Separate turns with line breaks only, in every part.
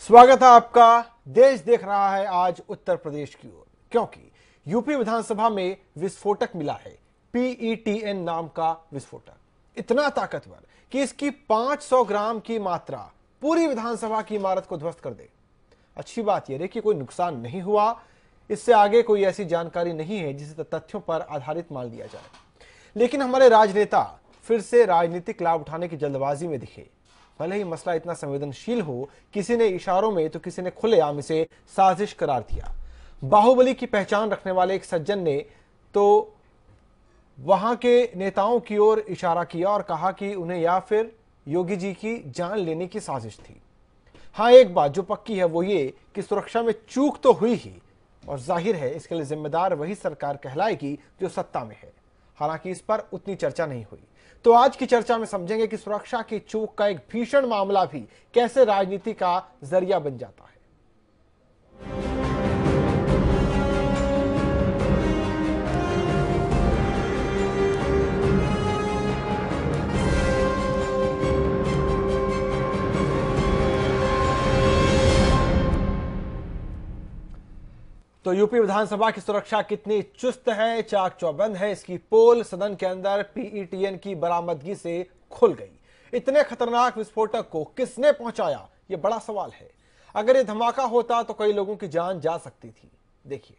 स्वागत है आपका। देश देख रहा है आज उत्तर प्रदेश की ओर, क्योंकि यूपी विधानसभा में विस्फोटक मिला है। PETN नाम का विस्फोटक इतना ताकतवर कि इसकी 500 ग्राम की मात्रा पूरी विधानसभा की इमारत को ध्वस्त कर दे। अच्छी बात यह है कि कोई नुकसान नहीं हुआ। इससे आगे कोई ऐसी जानकारी नहीं है जिसे तथ्यों पर आधारित मान लिया जाए। लेकिन हमारे राजनेता फिर से राजनीतिक लाभ उठाने की जल्दबाजी में दिखे। भले ही मसला इतना संवेदनशील हो, किसी ने इशारों में तो किसी ने खुलेआम इसे साजिश करार दिया। बाहुबली की पहचान रखने वाले एक सज्जन ने तो वहां के नेताओं की ओर इशारा किया और कहा कि उन्हें या फिर योगी जी की जान लेने की साजिश थी। हाँ, एक बात जो पक्की है वो ये कि सुरक्षा में चूक तो हुई ही, और जाहिर है इसके लिए जिम्मेदार वही सरकार कहलाएगी जो सत्ता में है। हालांकि इस पर उतनी चर्चा नहीं हुई। तो आज की चर्चा में समझेंगे कि सुरक्षा की चूक का एक भीषण मामला भी कैसे राजनीति का जरिया बन जाता है। तो यूपी विधानसभा की सुरक्षा कितनी चुस्त है, चाक चौबंद है, इसकी पोल सदन के अंदर PETN की बरामदगी से खुल गई। इतने खतरनाक विस्फोटक को किसने पहुंचाया, यह बड़ा सवाल है। अगर यह धमाका होता तो कई लोगों की जान जा सकती थी। देखिए।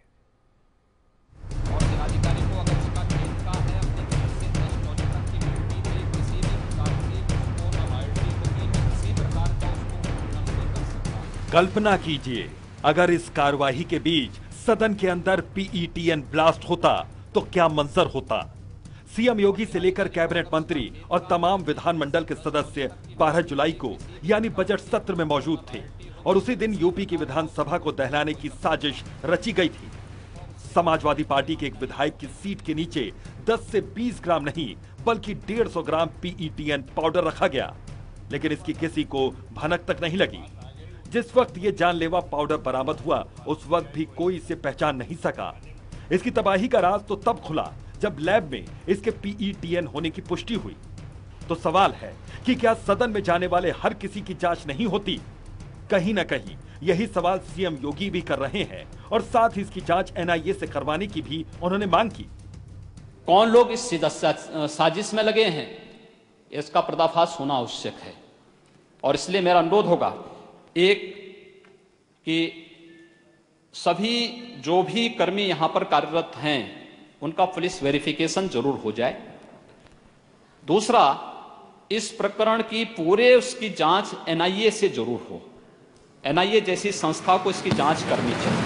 और जिलाधिकारी को अगर उसका खेत का है अपने खेत से 10 किलोमीटर की मिट्टी में किसी भी प्रकार से उसको अवॉइडी होगी, किसी प्रकार का उसको उल्लंघन नहीं कर सकता।
कल्पना कीजिए, अगर इस कार्रवाई के बीच सदन के अंदर PETN ब्लास्ट होता तो क्या मंजर होता। सीएम योगी से लेकर कैबिनेट मंत्री और तमाम विधानमंडल के सदस्य 12 जुलाई को यानी बजट सत्र में मौजूद थे और उसी दिन यूपी की विधानसभा को दहलाने की साजिश रची गई थी। समाजवादी पार्टी के एक विधायक की सीट के नीचे 10 से 20 ग्राम नहीं बल्कि 150 ग्राम PETN पाउडर रखा गया, लेकिन इसकी किसी को भनक तक नहीं लगी। जिस वक्त ये जानलेवा पाउडर बरामद हुआ उस वक्त भी कोई इसे पहचान नहीं सका। इसकी तबाही का राज तो तब खुला जब लैब में इसके PETN होने की पुष्टि हुई। तो सवाल है कि क्या सदन में जाने वाले हर किसी की जांच नहीं होती। कहीं ना कहीं यही सवाल सीएम योगी भी कर रहे हैं और साथ ही इसकी जांच NIA से करवाने की भी उन्होंने मांग की।
कौन लोग इस साजिश में लगे हैं, इसका पर्दाफाश होना आवश्यक है। और इसलिए मेरा अनुरोध होगा एक कि सभी जो भी कर्मी यहां पर कार्यरत हैं उनका पुलिस वेरिफिकेशन जरूर हो जाए। दूसरा, इस प्रकरण की पूरे उसकी जांच NIA से जरूर हो। NIA जैसी संस्था को इसकी जांच करनी चाहिए।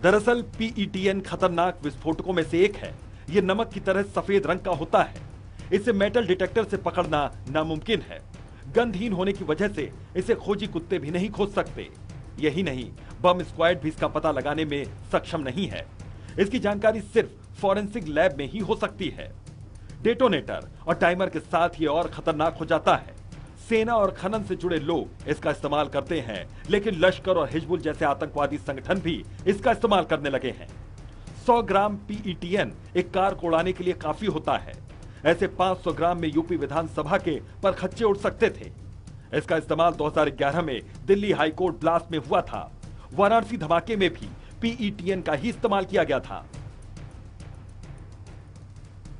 दरअसल PETN खतरनाक विस्फोटकों में से एक है। यह नमक की तरह सफेद रंग का होता है। इसे मेटल डिटेक्टर से पकड़ना नामुमकिन है। गंधहीन होने की वजह से इसे खोजी कुत्ते भी नहीं खोज सकते। यही नहीं, बम स्क्वाड भी इसका पता लगाने में सक्षम नहीं है। इसकी जानकारी सिर्फ फॉरेंसिक लैब में ही हो सकती है। डेटोनेटर और टाइमर के साथ ये और खतरनाक हो जाता है। सेना और खनन से जुड़े लोग इसका इस्तेमाल करते हैं, लेकिन लश्कर और हिजबुल जैसे आतंकवादी संगठन भी इसका इस्तेमाल करने लगे हैं। 100 ग्राम PETN एक कार को उड़ाने के लिए काफी होता है। ऐसे 500 ग्राम में यूपी विधानसभा के परखच्चे उड़ सकते थे। इसका इस्तेमाल 2011 में दिल्ली हाईकोर्ट ब्लास्ट में हुआ था। वाराणसी धमाके में भी PETN का ही इस्तेमाल किया गया था।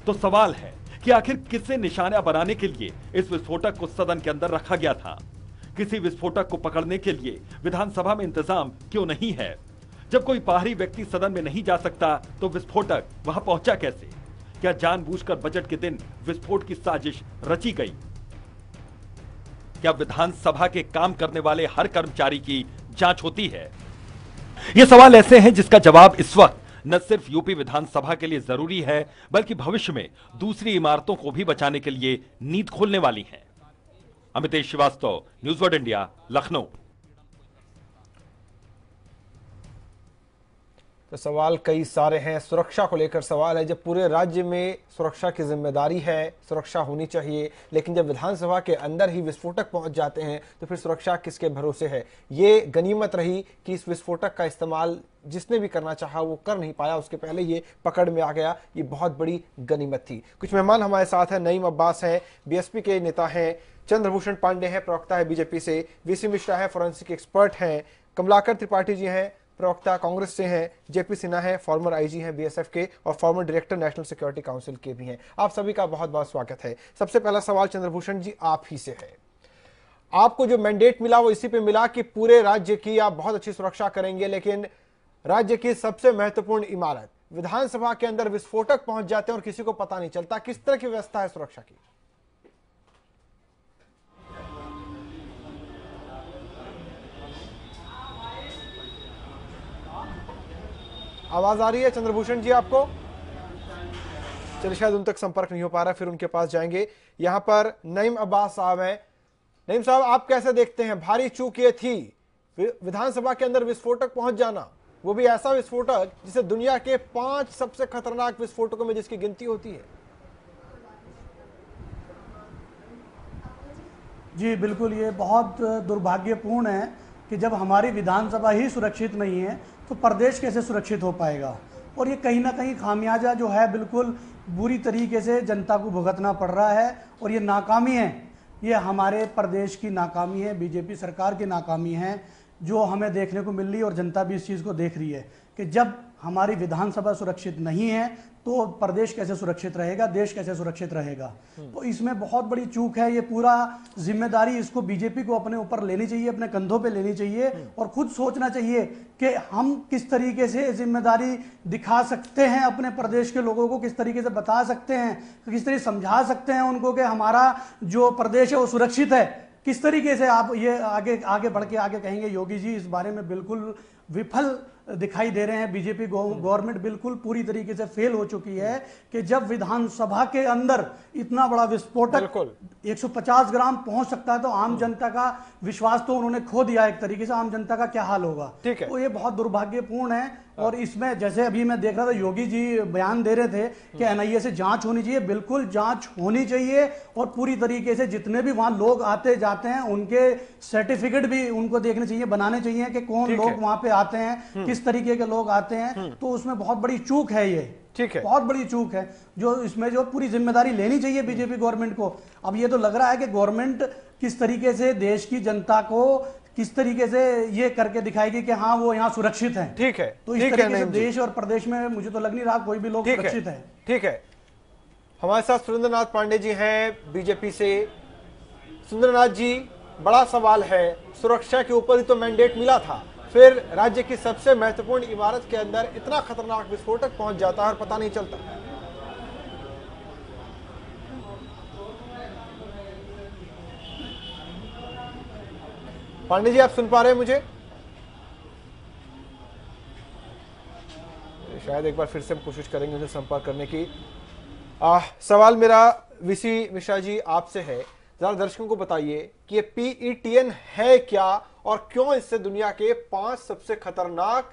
तो सवाल है कि आखिर किसे निशाना बनाने के लिए इस विस्फोटक को सदन के अंदर रखा गया था। किसी विस्फोटक को पकड़ने के लिए विधानसभा में इंतजाम क्यों नहीं है। जब कोई बाहरी व्यक्ति सदन में नहीं जा सकता तो विस्फोटक वहां पहुंचा कैसे। क्या जानबूझकर बजट के दिन विस्फोट की साजिश रची गई। क्या विधानसभा के काम करने वाले हर कर्मचारी की जांच होती है। ये सवाल ऐसे हैं जिसका जवाब इस वक्त न सिर्फ यूपी विधानसभा के लिए जरूरी है, बल्कि भविष्य में दूसरी इमारतों को भी बचाने के लिए नींद खोलने वाली है। Amitesh Shrivastava, news world India, Lucknow.
तो सवाल कई सारे हैं। सुरक्षा को लेकर सवाल है। जब पूरे राज्य में सुरक्षा की जिम्मेदारी है, सुरक्षा होनी चाहिए, लेकिन जब विधानसभा के अंदर ही विस्फोटक पहुंच जाते हैं तो फिर सुरक्षा किसके भरोसे है। ये गनीमत रही कि इस विस्फोटक का इस्तेमाल जिसने भी करना चाहा वो कर नहीं पाया, उसके पहले ये पकड़ में आ गया। ये बहुत बड़ी गनीमत थी। कुछ मेहमान हमारे साथ हैं। नईम अब्बास हैं, BSP के नेता हैं, चंद्रभूषण पांडे हैं, प्रवक्ता है बीजेपी से, वीसी मिश्रा है, फोरेंसिक एक्सपर्ट हैं, कमलाकर त्रिपाठी जी हैं, प्रवक्ता कांग्रेस से हैं, जेपी सिन्हा है, फॉर्मर आईजी हैं बीएसएफ के और farmer director national security council के भी हैं। आप सभी का बहुत बहुत स्वागत है। सबसे पहला सवाल चंद्रभूषण जी आप ही से है। आपको जो मैंडेट मिला वो इसी पे मिला कि पूरे राज्य की आप बहुत अच्छी सुरक्षा करेंगे, लेकिन राज्य की सबसे महत्वपूर्ण इमारत विधानसभा के अंदर विस्फोटक पहुंच जाते हैं और किसी को पता नहीं चलता। किस तरह की व्यवस्था है सुरक्षा की? आवाज आ रही है चंद्रभूषण जी आपको? चलिए, शायद उन तक संपर्क नहीं हो पा रहा, फिर उनके पास जाएंगे। यहां पर नईम अब्बास साहब हैं। नईम साहब, आप कैसे देखते हैं? भारी चूक ये थी विधानसभा के अंदर विस्फोटक पहुंच जाना, वो भी ऐसा विस्फोटक जिसे दुनिया के 5 सबसे खतरनाक विस्फोटकों में जिसकी गिनती होती है।
जी बिल्कुल, ये बहुत दुर्भाग्यपूर्ण है कि जब हमारी विधानसभा ही सुरक्षित नहीं है तो प्रदेश कैसे सुरक्षित हो पाएगा। और ये कहीं ना कहीं खामियाजा जो है बिल्कुल बुरी तरीके से जनता को भुगतना पड़ रहा है। और ये नाकामी है, ये हमारे प्रदेश की नाकामी है, बीजेपी सरकार की नाकामी है, जो हमें देखने को मिल रही है। और जनता भी इस चीज़ को देख रही है कि जब हमारी विधानसभा सुरक्षित नहीं है तो प्रदेश कैसे सुरक्षित रहेगा, देश कैसे सुरक्षित रहेगा। तो इसमें बहुत बड़ी चूक है। ये पूरा जिम्मेदारी इसको बीजेपी को अपने ऊपर लेनी चाहिए, अपने कंधों पे लेनी चाहिए और खुद सोचना चाहिए कि हम किस तरीके से जिम्मेदारी दिखा सकते हैं, अपने प्रदेश के लोगों को किस तरीके से बता सकते हैं, किस तरीके समझा सकते हैं उनको कि हमारा जो प्रदेश है वो सुरक्षित है। किस तरीके से आप ये आगे बढ़ के आगे कहेंगे? योगी जी इस बारे में बिल्कुल विफल दिखाई दे रहे हैं। बीजेपी गवर्नमेंट बिल्कुल पूरी तरीके से फेल हो चुकी है कि जब विधानसभा के अंदर इतना बड़ा विस्फोटक 150 ग्राम पहुंच सकता है तो आम जनता का विश्वास तो उन्होंने खो दिया। एक तरीके से आम जनता का क्या हाल होगा। तो ये बहुत दुर्भाग्यपूर्ण है। और इसमें जैसे अभी मैं देख रहा था, योगी जी बयान दे रहे थे कि एनआईए से जांच होनी चाहिए। बिल्कुल जांच होनी चाहिए और पूरी तरीके से जितने भी वहां लोग आते जाते हैं उनके सर्टिफिकेट भी उनको देखने चाहिए, बनाने चाहिए कि कौन लोग वहां पे आते हैं, किस तरीके के लोग आते हैं। तो उसमें बहुत बड़ी चूक है ये,
ठीक है,
बहुत बड़ी चूक है जो इसमें जो पूरी जिम्मेदारी लेनी चाहिए बीजेपी गवर्नमेंट को। अब ये तो लग रहा है कि गवर्नमेंट किस तरीके से देश की जनता को किस तरीके से ये करके दिखाएगी कि हाँ वो यहाँ सुरक्षित हैं।
ठीक है,
तो इस तरीके से देश और प्रदेश में मुझे तो लग नहीं रहा कोई भी लोग सुरक्षित है।
ठीक है, हमारे साथ सुरेंद्रनाथ पांडे जी हैं बीजेपी से। सुरेंद्रनाथ जी, बड़ा सवाल है, सुरक्षा के ऊपर ही तो मैंडेट मिला था, फिर राज्य की सबसे महत्वपूर्ण इमारत के अंदर इतना खतरनाक विस्फोटक पहुंच जाता है और पता नहीं चलता। पांडे जी, आप सुन पा रहे हैं मुझे? शायद एक बार फिर से हम कोशिश करेंगे उनसे संपर्क करने की। सवाल मेरा वीसी मिश्रा जी आपसे है, जरा दर्शकों को बताइए कि ये PETN है क्या और क्यों इससे दुनिया के 5 सबसे खतरनाक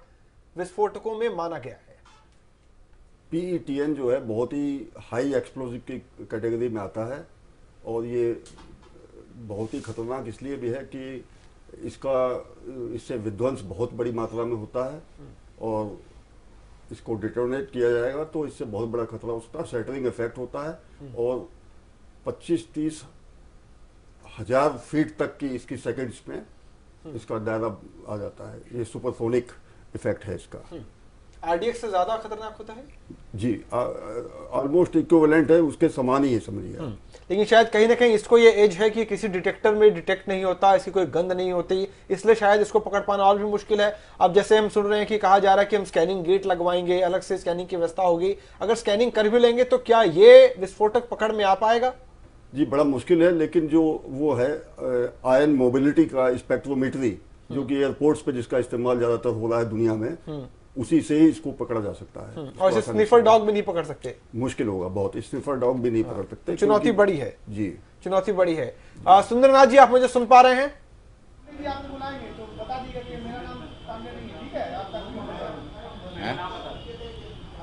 विस्फोटकों में माना गया है?
PETN जो है बहुत ही हाई एक्सप्लोजिव की कैटेगरी में आता है और ये बहुत ही खतरनाक इसलिए भी है कि इससे विध्वंस बहुत बड़ी मात्रा में होता है और इसको डिटोनेट किया जाएगा तो इससे बहुत बड़ा खतरा होता है, शैटरिंग इफेक्ट होता है और 25-30 हजार फीट तक की इसकी सेकंड्स में इसका दायरा आ जाता है। ये सुपरसोनिक इफेक्ट है इसका।
RDX से ज्यादा खतरनाक होता है
जी, ऑलमोस्ट इक्विवेलेंट है, उसके समान ही है समझिए।
लेकिन शायद कहीं ना कहीं इसको ये एज है कि किसी डिटेक्टर में डिटेक्ट नहीं होता, इसकी कोई गंध नहीं होती, इसलिए शायद इसको पकड़ पाना और भी मुश्किल है। अब जैसे हम सुन रहे हैं कि कहा जा रहा है कि हम स्कैनिंग गेट लगवाएंगे, अलग से स्कैनिंग की व्यवस्था होगी, अगर स्कैनिंग कर भी लेंगे तो क्या ये विस्फोटक पकड़ में आ पाएगा?
जी बड़ा मुश्किल है, लेकिन जो वो है आयन मोबिलिटी का स्पेक्ट्रोमीटरी जो कि एयरपोर्ट्स पे जिसका इस्तेमाल ज्यादातर हो रहा है दुनिया में, उसी से ही इसको पकड़ा जा सकता है।
और इसे स्निफर डॉग भी नहीं पकड़ सकते?
मुश्किल होगा बहुत, स्निफर डॉग भी नहीं पकड़ सकते।
चुनौती बड़ी है
जी,
चुनौती बड़ी है। सुंदरनाथ जी, आप मुझे सुन पा रहे हैं?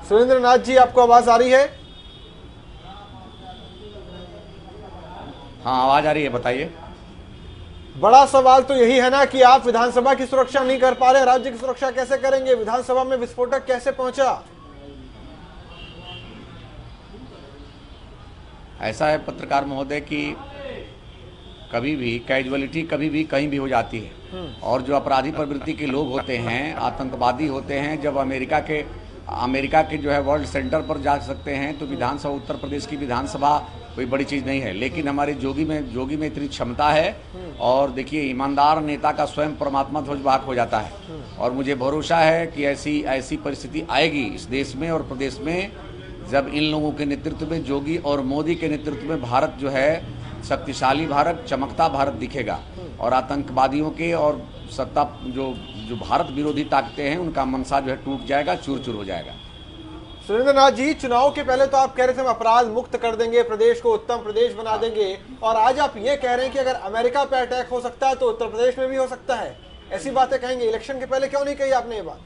सुरेंद्रनाथ जी, आपको आवाज आ रही है?
हाँ आवाज आ रही है, बताइए।
बड़ा सवाल तो यही है ना कि आप विधानसभा की सुरक्षा नहीं कर पा रहे, राज्य की सुरक्षा कैसे करेंगे? विधानसभा में विस्फोटक कैसे पहुंचा?
ऐसा है पत्रकार महोदय कि कभी भी कैजुअलिटी कभी भी कहीं भी हो जाती है। और जो अपराधी प्रवृत्ति के लोग होते हैं, आतंकवादी होते हैं, जब अमेरिका के जो है वर्ल्ड सेंटर पर जा सकते हैं, तो विधानसभा, उत्तर प्रदेश की विधानसभा कोई बड़ी चीज़ नहीं है। लेकिन हमारे जोगी में इतनी क्षमता है। और देखिए, ईमानदार नेता का स्वयं परमात्मा ध्वजवाहक हो जाता है। और मुझे भरोसा है कि ऐसी परिस्थिति आएगी इस देश में और प्रदेश में, जब इन लोगों के नेतृत्व में, जोगी और मोदी के नेतृत्व में, भारत जो है शक्तिशाली भारत, चमकता भारत दिखेगा। और आतंकवादियों के और सत्ता जो भारत विरोधी ताकतें हैं, उनका मनसा जो है टूट जाएगा, चूर चूर हो जाएगा।
सुरेंद्र नाथ जी, चुनाव के पहले तो आप कह रहे थे हम अपराध मुक्त कर देंगे, प्रदेश को उत्तम प्रदेश बना देंगे, और आज आप ये कह रहे हैं कि अगर अमेरिका पे अटैक हो सकता है तो उत्तर प्रदेश में भी हो सकता है। ऐसी बातें कहेंगे, इलेक्शन के पहले क्यों नहीं कही आपने ये बात?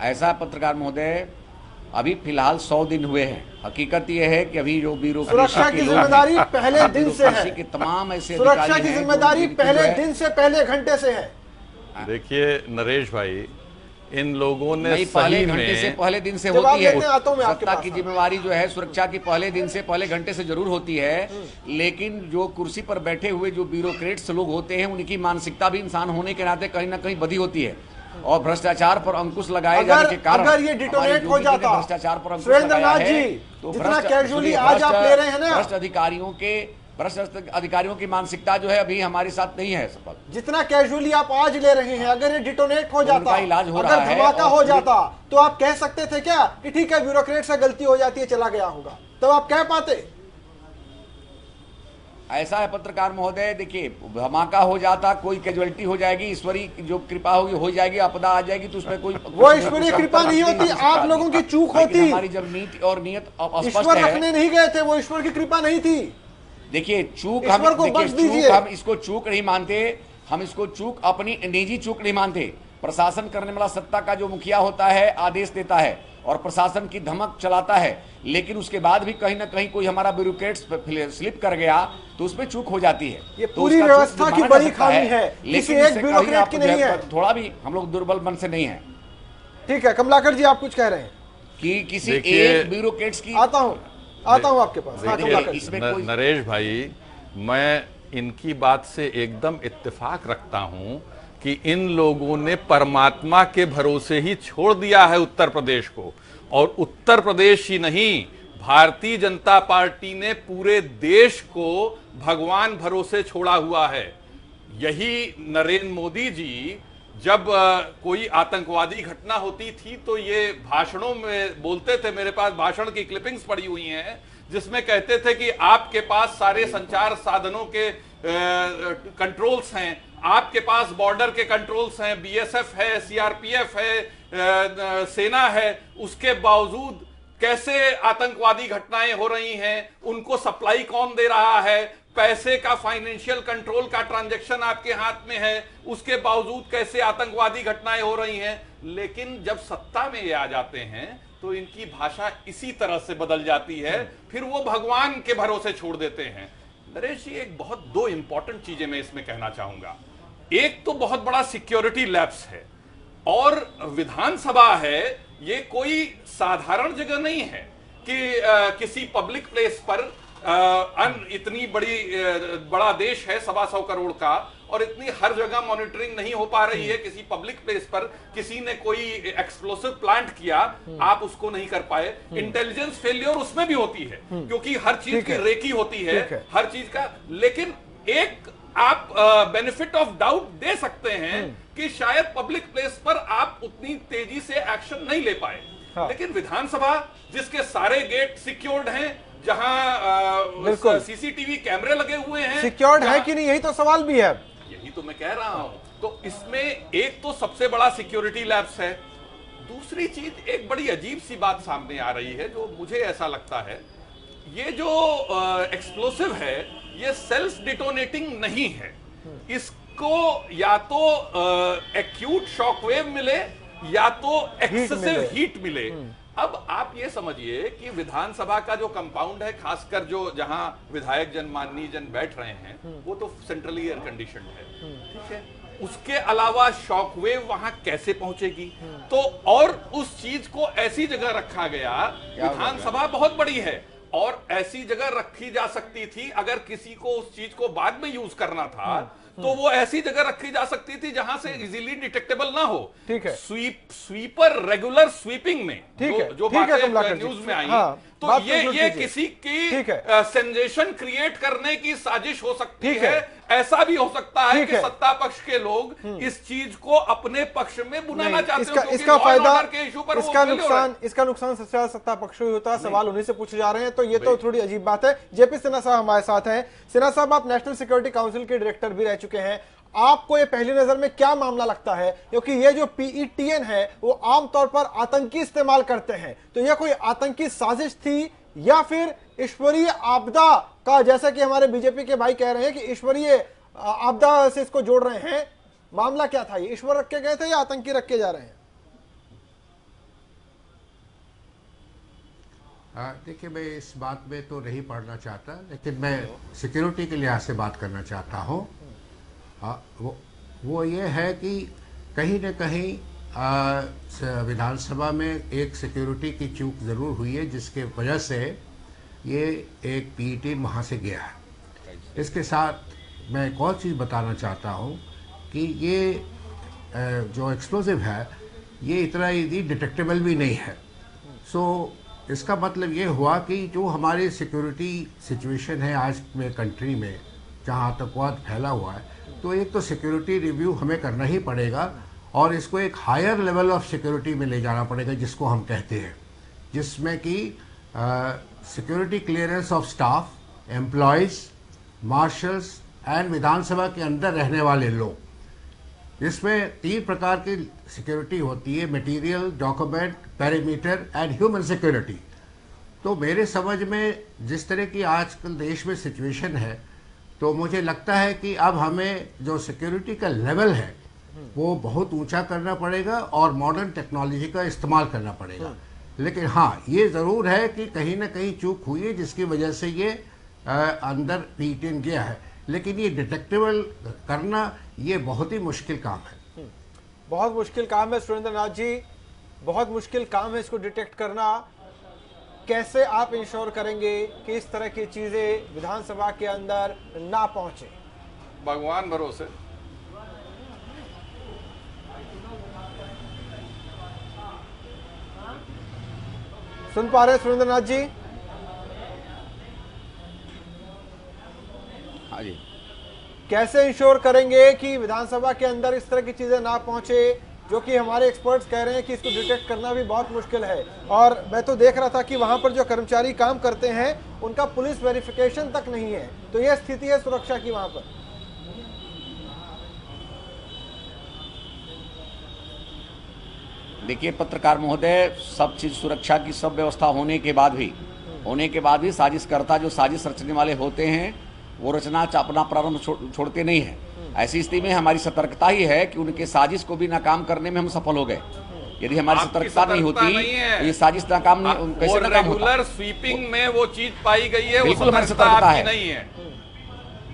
ऐसा पत्रकार महोदय, अभी फिलहाल 100 दिन हुए हैं। हकीकत यह है कि अभी जो
सुरक्षा की जिम्मेदारी पहले दिन से है,
कि तमाम ऐसे
सुरक्षा की जिम्मेदारी पहले दिन से, पहले घंटे से है।
देखिए नरेश भाई, इन लोगों ने
पहले घंटे से, पहले दिन से होती है। सत्ता की जिम्मेवारी जो है सुरक्षा की पहले दिन से, पहले घंटे से जरूर होती है। लेकिन जो कुर्सी पर बैठे हुए जो ब्यूरोक्रेट्स लोग होते हैं, उनकी मानसिकता भी इंसान होने के नाते कहीं ना कहीं बदी होती है। और भ्रष्टाचार पर अंकुश लगाए जाने के कारण
अगर ये डिटोनेट हो जाता,
भ्रष्टाचार पर अंकुश
सुरेंद्र नाथ
लगाया
जी,
है, तो
जितना कैजुअली आज आप ले रहे हैं ना,
भ्रष्ट अधिकारियों की मानसिकता जो है अभी हमारे साथ नहीं है सफल।
जितना कैजुअली आप आज ले रहे हैं, अगर ये डिटोनेट हो जाता,
इलाज हो
अगर
रहा है,
धमाका हो जाता, तो आप कह सकते थे क्या कि ठीक है ब्यूरोक्रेट से गलती हो जाती है, चला गया होगा, तब आप कह पाते?
ऐसा है पत्रकार महोदय, देखिए, धमाका हो जाता, कोई कैजुअलिटी हो जाएगी, ईश्वरी जो कृपा होगी हो जाएगी, आपदा आ जाएगी, तो उसमें कोई
वो ईश्वरीय कृपा नहीं होती, आप लोगों की चूक होती।
हमारी जब नीति और नियत
ईश्वर रखने नहीं गए थे, वो ईश्वर की कृपा नहीं थी।
देखिए, चूक
ईश्वर को बख्श दीजिए।
हम इसको चूक नहीं मानते, हम इसको चूक, अपनी निजी चूक नहीं मानते। प्रशासन करने वाला सत्ता का जो मुखिया होता है, आदेश देता है और प्रशासन की धमक चलाता है, लेकिन उसके बाद भी कहीं ना कहीं कोई हमारा ब्यूरोक्रेट स्लिप कर गया तो उसमें चूक हो जाती है।
ये पूरी व्यवस्था की बड़ी खामी है, किसी एक ब्यूरोक्रेट की नहीं है।
थोड़ा भी हम लोग दुर्बल मन से नहीं है।
ठीक है, कमलाकर जी आप कुछ कह रहे हैं
कि किसी एक ब्यूरोक्रेट्स की,
आता हूं आपके पास।
नरेश भाई, मैं इनकी बात से एकदम इत्तेफाक रखता हूं कि इन लोगों ने परमात्मा के भरोसे ही छोड़ दिया है उत्तर प्रदेश को। और उत्तर प्रदेश ही नहीं, भारतीय जनता पार्टी ने पूरे देश को भगवान भरोसे छोड़ा हुआ है। यही नरेंद्र मोदी जी जब कोई आतंकवादी घटना होती थी तो ये भाषणों में बोलते थे, मेरे पास भाषण की क्लिपिंग्स पड़ी हुई हैं, जिसमें कहते थे कि आपके पास सारे संचार साधनों के कंट्रोल्स हैं, आपके पास बॉर्डर के कंट्रोल्स हैं, बीएसएफ है, सीआरपीएफ है, सेना है, उसके बावजूद कैसे आतंकवादी घटनाएं हो रही हैं, उनको सप्लाई कौन दे रहा है, पैसे का, फाइनेंशियल कंट्रोल का ट्रांजैक्शन आपके हाथ में है, उसके बावजूद कैसे आतंकवादी घटनाएं हो रही हैं। लेकिन जब सत्ता में ये आ जाते हैं तो इनकी भाषा इसी तरह से बदल जाती है, फिर वो भगवान के भरोसे छोड़ देते हैं। नरेश जी, एक बहुत दो इंपॉर्टेंट चीजें मैं इसमें कहना चाहूंगा। एक तो बहुत बड़ा सिक्योरिटी लैप्स है, और विधानसभा है, ये कोई साधारण जगह नहीं है कि किसी पब्लिक प्लेस पर इतनी बड़ा देश है 125 करोड़ का, और इतनी हर जगह मॉनिटरिंग नहीं हो पा रही है। किसी पब्लिक प्लेस पर किसी ने कोई एक्सप्लोसिव प्लांट किया, आप उसको नहीं कर पाए। इंटेलिजेंस फेलियर उसमें भी होती है, क्योंकि हर चीज की रेकी होती है, हर चीज का। लेकिन एक आप बेनिफिट ऑफ डाउट दे सकते हैं कि शायद पब्लिक प्लेस पर आप उतनी तेजी से एक्शन नहीं ले पाए। लेकिन विधानसभा, जिसके सारे गेट सिक्योर्ड हैं, जहां सीसीटीवी कैमरे लगे हुए हैं,
सिक्योर्ड है कि नहीं, यही तो सवाल भी है।
यही तो मैं कह रहा हूं। तो इसमें एक तो सबसे बड़ा सिक्योरिटी लैप्स है। दूसरी चीज, एक बड़ी अजीब सी बात सामने आ रही है, जो मुझे ऐसा लगता है, ये जो एक्सप्लोसिव है, ये सेल्फ डिटोनेटिंग नहीं है। इसको या तो एक्यूट शॉकवेव मिले या तो एक्सेसिव हीट मिले। अब आप ये समझिए कि विधानसभा का जो कंपाउंड है, खासकर जो जहां विधायक जन, माननीय जन बैठ रहे हैं, वो तो सेंट्रली एयर कंडीशनड है, ठीक है। उसके अलावा शॉकवेव वहां कैसे पहुंचेगी? तो और उस चीज को ऐसी जगह रखा गया, विधानसभा बहुत बड़ी है और ऐसी जगह रखी जा सकती थी, अगर किसी को उस चीज को बाद में यूज करना था तो वो ऐसी जगह रखी जा सकती थी जहां से इजीली डिटेक्टेबल ना हो।
ठीक है।
स्वीपर रेगुलर स्वीपिंग में जो बातें न्यूज में आई, तो ये किसी की सेंसेशन क्रिएट करने की साजिश हो सकती है। ऐसा भी हो सकता है कि सत्ता पक्ष के लोग इस चीज को अपने पक्ष में बुनाना चाहते हैं।
इसका फायदा, इसका नुकसान सबसे ज्यादा सत्ता पक्ष ही होता है। सवाल उन्हीं से पूछे जा रहे हैं, तो ये तो थोड़ी अजीब बात है। जेपी सिन्हा साहब हमारे साथ हैं। सिन्हा साहब, आप नेशनल सिक्योरिटी काउंसिल के डायरेक्टर भी रह चुके हैं, आपको ये पहली नजर में क्या मामला लगता है? क्योंकि ये जो PETN है वो आमतौर पर आतंकी इस्तेमाल करते हैं, तो यह कोई आतंकी साजिश थी या फिर ईश्वरीय आपदा का, जैसा कि हमारे बीजेपी के भाई कह रहे हैं कि ईश्वरीय आपदा से इसको जोड़ रहे हैं? मामला क्या था? ये ईश्वर रख के गए थे या आतंकी रख के जा रहे हैं?
देखिए, मैं इस बात में तो नहीं पढ़ना चाहता, लेकिन मैं सिक्योरिटी के लिहाज से बात करना चाहता हूँ। वो ये है कि कहीं न कहीं विधानसभा में एक सिक्योरिटी की चूक ज़रूर हुई है, जिसके वजह से ये एक PETN वहाँ से गया है। इसके साथ मैं एक और चीज़ बताना चाहता हूँ कि ये जो एक्सप्लोजिव है ये इतना ईजी डिटेक्टेबल भी नहीं है। सो इसका मतलब ये हुआ कि जो हमारी सिक्योरिटी सिचुएशन है आज में कंट्री में, जहाँ आतंकवाद फैला हुआ है, तो एक तो सिक्योरिटी रिव्यू हमें करना ही पड़ेगा और इसको एक हायर लेवल ऑफ सिक्योरिटी में ले जाना पड़ेगा, जिसको हम कहते हैं, जिसमें कि security clearance of staff, employees, marshals and विधानसभा के अंदर रहने वाले लोग। इसमें 3 प्रकार की सिक्योरिटी होती है: material, document, perimeter and human security. तो मेरे समझ में जिस तरह की आजकल देश में सिचुएशन है, तो मुझे लगता है कि अब हमें जो सिक्योरिटी का लेवल है वो बहुत ऊंचा करना पड़ेगा और मॉडर्न टेक्नोलॉजी का इस्तेमाल करना पड़ेगा। लेकिन हाँ, ये ज़रूर है कि कहीं ना कहीं चूक हुई है, जिसकी वजह से ये अंदर PETN गया है। लेकिन ये डिटेक्टेबल करना ये बहुत ही मुश्किल काम है।
बहुत मुश्किल काम है सुरेंद्र नाथ जी, बहुत मुश्किल काम है इसको डिटेक्ट करना। कैसे आप इंश्योर करेंगे कि इस तरह की चीजें विधानसभा के अंदर ना पहुंचे?
भगवान भरोसे।
सुन पा रहे सुरेंद्र नाथ जी?
हाँ जी।
कैसे इंश्योर करेंगे कि विधानसभा के अंदर इस तरह की चीजें ना पहुंचे, जो कि हमारे एक्सपर्ट्स कह रहे हैं कि इसको डिटेक्ट करना भी बहुत मुश्किल है? और मैं तो देख रहा था कि वहां पर जो कर्मचारी काम करते हैं उनका पुलिस वेरिफिकेशन तक नहीं है, तो यह स्थिति है सुरक्षा की वहां पर।
देखिए पत्रकार महोदय, सब चीज सुरक्षा की सब व्यवस्था होने के बाद भी साजिशकर्ता जो साजिश रचने वाले होते हैं वो रचना अपना प्रारंभ छोड़ते नहीं है। ऐसी स्थिति में हमारी सतर्कता ही है कि उनके साजिश को भी नाकाम करने में हम सफल हो गए। यदि हमारी सतर्कता नहीं होती तो ये साजिश नाकाम कैसे नाकाम होता?
रेगुलर स्वीपिंग में वो चीज पाई गई है,
बिल्कुल हमारी सतर्कता है।
नहीं है।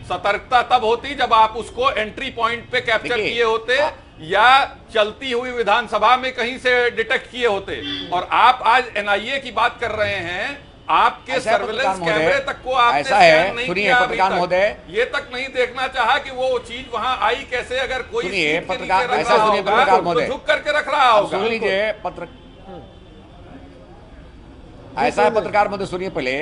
सतर्कता तब होती जब आप उसको एंट्री पॉइंट पे कैप्चर किए होते या चलती हुई विधानसभा में कहीं से डिटेक्ट किए होते। और आप आज NIA की बात कर रहे हैं, आपके सर्वेलेंस कैमरे तक को आपने स्कैन नहीं किया।
पत्रकार महोदय,
ये तक नहीं देखना चाहा कि वो चीज वहां आई कैसे। अगर कोई
पत्रकार महोदय
झुक करके रख रहा होगा।
सुन लीजिए ऐसा है पत्रकार महोदय, सुनिए पहले।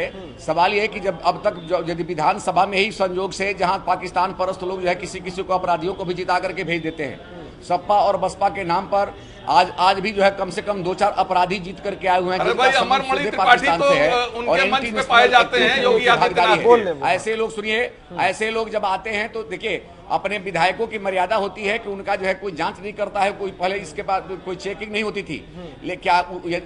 सवाल ये है कि जब अब तक यदि विधानसभा में ही संयोग से जहां पाकिस्तान परस्त लोग जो है किसी को अपराधियों को भी जिता करके भेज देते हैं, सपा और बसपा के नाम पर आज भी जो है कम से कम 2-4 अपराधी जीत करके आए हुए हैं।
अरे भाई, अमरमणि त्रिपाठी तो उनके मंच पे पाए जाते हैं, योगी आदित्यनाथ।
ऐसे लोग सुनिए, ऐसे लोग जब आते हैं तो देखिए, अपने विधायकों की मर्यादा होती है कि उनका जो है कोई जांच नहीं करता है, कोई पहले इसके बाद कोई चेकिंग नहीं होती थी। लेकिन क्या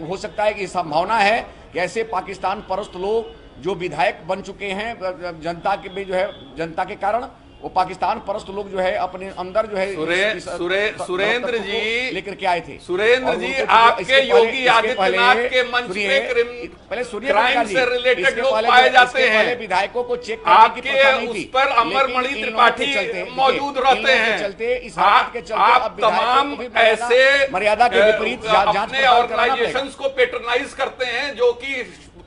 हो सकता है कि संभावना है कि ऐसे पाकिस्तान परस्त लोग जो विधायक बन चुके हैं जनता के जो है, जनता के कारण वो पाकिस्तान परस्त लोग जो है अपने अंदर जो है
सुरेंद्र जी
लेकर के आए थे।
सुरेंद्र जी, आपके योगी आदित्यनाथ के मंच पे
पहले सुनिए,
क्राइम से रिलेटेड लोग पाए जाते हैं,
विधायकों को चेक
आपके उस पर अमरमणि त्रिपाठी मौजूद रहते हैं।
चलते
आप तमाम ऐसे
मर्यादा के विपरीत
अपने ऑर्गेनाइजेशंस को पेट्रोनाइज करते हैं जो कि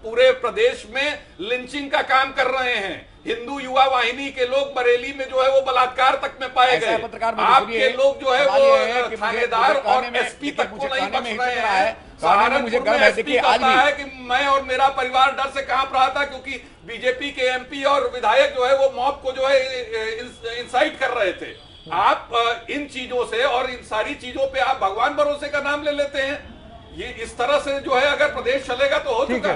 पूरे प्रदेश में लिंचिंग का काम कर रहे हैं। हिंदू युवा वाहिनी के लोग बरेली में जो है वो बलात्कार तक में पाए गए। आपके लोग जो है वो थानेदार और एसपी तक को नहीं बच रहे हैं। सहारनपुर में एसपी कहता है कि मैं और मेरा परिवार डर से कांप रहा था क्योंकि बीजेपी के एमपी और विधायक जो है वो मॉब को जो है इंसाइट कर रहे थे। आप इन चीजों से और इन सारी चीजों पे आप भगवान भरोसे का नाम ले लेते हैं। ये इस तरह से जो है अगर प्रदेश चलेगा तो हो चुका।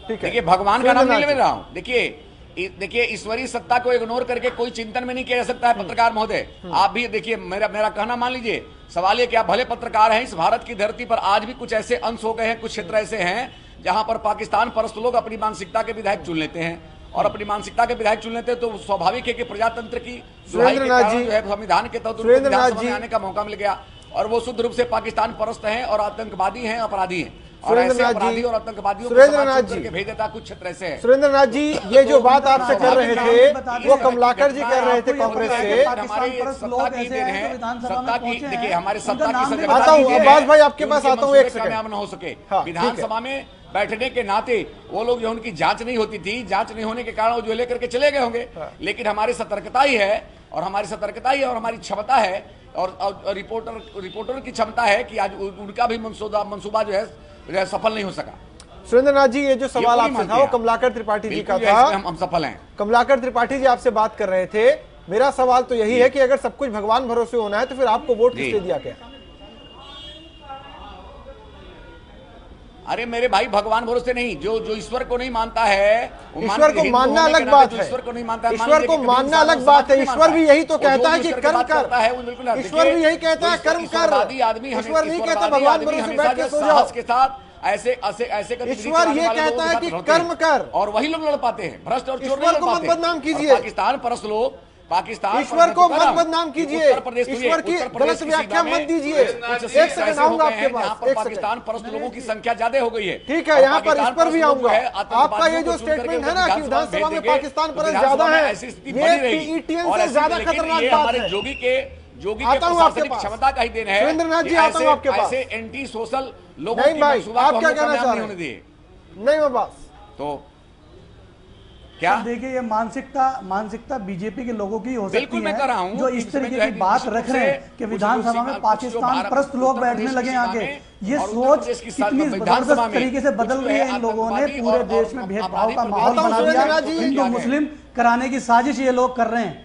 देखिए भगवान का नाम नहीं ले रहा हूं। देखिए ईश्वरीय सत्ता को इग्नोर करके कोई चिंतन में नहीं किया जा सकता है। पत्रकार महोदय आप भी देखिए, मेरा कहना मान लीजिए। सवाल ये कि आप भले पत्रकार हैं, इस भारत की धरती पर आज भी कुछ ऐसे अंश हो गए हैं, कुछ क्षेत्र ऐसे हैं जहां पर पाकिस्तान परस्त लोग अपनी मानसिकता के विधायक चुन लेते हैं और अपनी मानसिकता के विधायक चुन लेते हैं। तो स्वाभाविक है कि प्रजातंत्र की संविधान के तहत विधानसभा में आने का मौका मिल गया और वो शुद्ध रूप से पाकिस्तान परस्त हैं और आतंकवादी हैं, अपराधी हैं। और ऐसे अपराधी और आतंकवादियों को भेज देता कुछ क्षेत्र ऐसे है।
सुरेंद्रनाथ जी, ये जो बात आपसे कर रहे थे वो कमलाकर जी कर रहे थे कांग्रेस से।
देखिए हमारे सत्ता की
आता हूँ अब्बास भाई, आपके पास आता हूँ, एक सेकंड।
न हो सके विधानसभा में बैठने के नाते वो लोग जो उनकी जांच नहीं होती थी, जांच नहीं होने के कारण वो जो लेकर के चले गए होंगे। लेकिन हमारी सतर्कता ही है और हमारी क्षमता है और रिपोर्टर की क्षमता है कि आज उनका भी मंसूबा जो है सफल नहीं हो सका।
सुरेंद्रनाथ जी, ये जो सवाल आपसे था वो कमलाकर त्रिपाठी जी का था।
हम सफल हैं।
कमलाकर त्रिपाठी जी आपसे बात कर रहे थे। मेरा सवाल तो यही है कि अगर सब कुछ भगवान भरोसे होना है तो फिर आपको वोट किसने दिया क्या?
अरे मेरे भाई, भगवान भरोसे नहीं, जो ईश्वर को नहीं मानता है,
ईश्वर को मानना अलग बात है।
ईश्वर को नहीं मानता,
ईश्वर को मानना अलग बात है। ईश्वर भी यही तो कहता है कि कर्म कर। ईश्वर भी यही कहता है कर्म कर। ईश्वर नहीं कहता भगवान भरोसे बैठ के सो जाओ
के साथ ऐसे
ईश्वर ये कहता है कि कर्म कर,
और वही लोग लड़ पाते हैं। भ्रष्ट और चोर
ईश्वर को मत बदनाम कीजिए।
पाकिस्तान परस्त लोग, पाकिस्तान
ईश्वर को मत बदनाम कीजिए, ईश्वर की गलत व्याख्या मत दीजिए। एक सेकंड आऊंगा आपके पास।
पाकिस्तान परस्त लोगों की संख्या ज्यादा हो गई है।
ठीक है, यहाँ पर इस पर भी आऊंगा। आपका ये जो स्टेटमेंट है ना कि विधानसभा में पाकिस्तान परस्त ज्यादा है, ये पीईटीएन से ज्यादा खतरनाक बात है।
जोगी के प्रशासनिक क्षमता का ही देन है।
सुरेंद्रनाथ जी, आता हूं आपके पास।
ऐसे एंटी सोशल लोगों
की मंसूबा को
क्या कहना चाह रहे हैं?
नहीं अब्बास,
तो क्या
देखिए, ये मानसिकता बीजेपी के लोगों की हो सकती है जो इस तरीके की बात रख रहे हैं कि विधानसभा में पाकिस्तान परस्त लोग बैठने लगे आगे। ये सोच कितनी जबरदस्त तरीके से बदल रही है। इन लोगों ने पूरे देश में भेदभाव का माहौल बना दिया। हिंदू मुस्लिम कराने की साजिश ये लोग कर रहे हैं।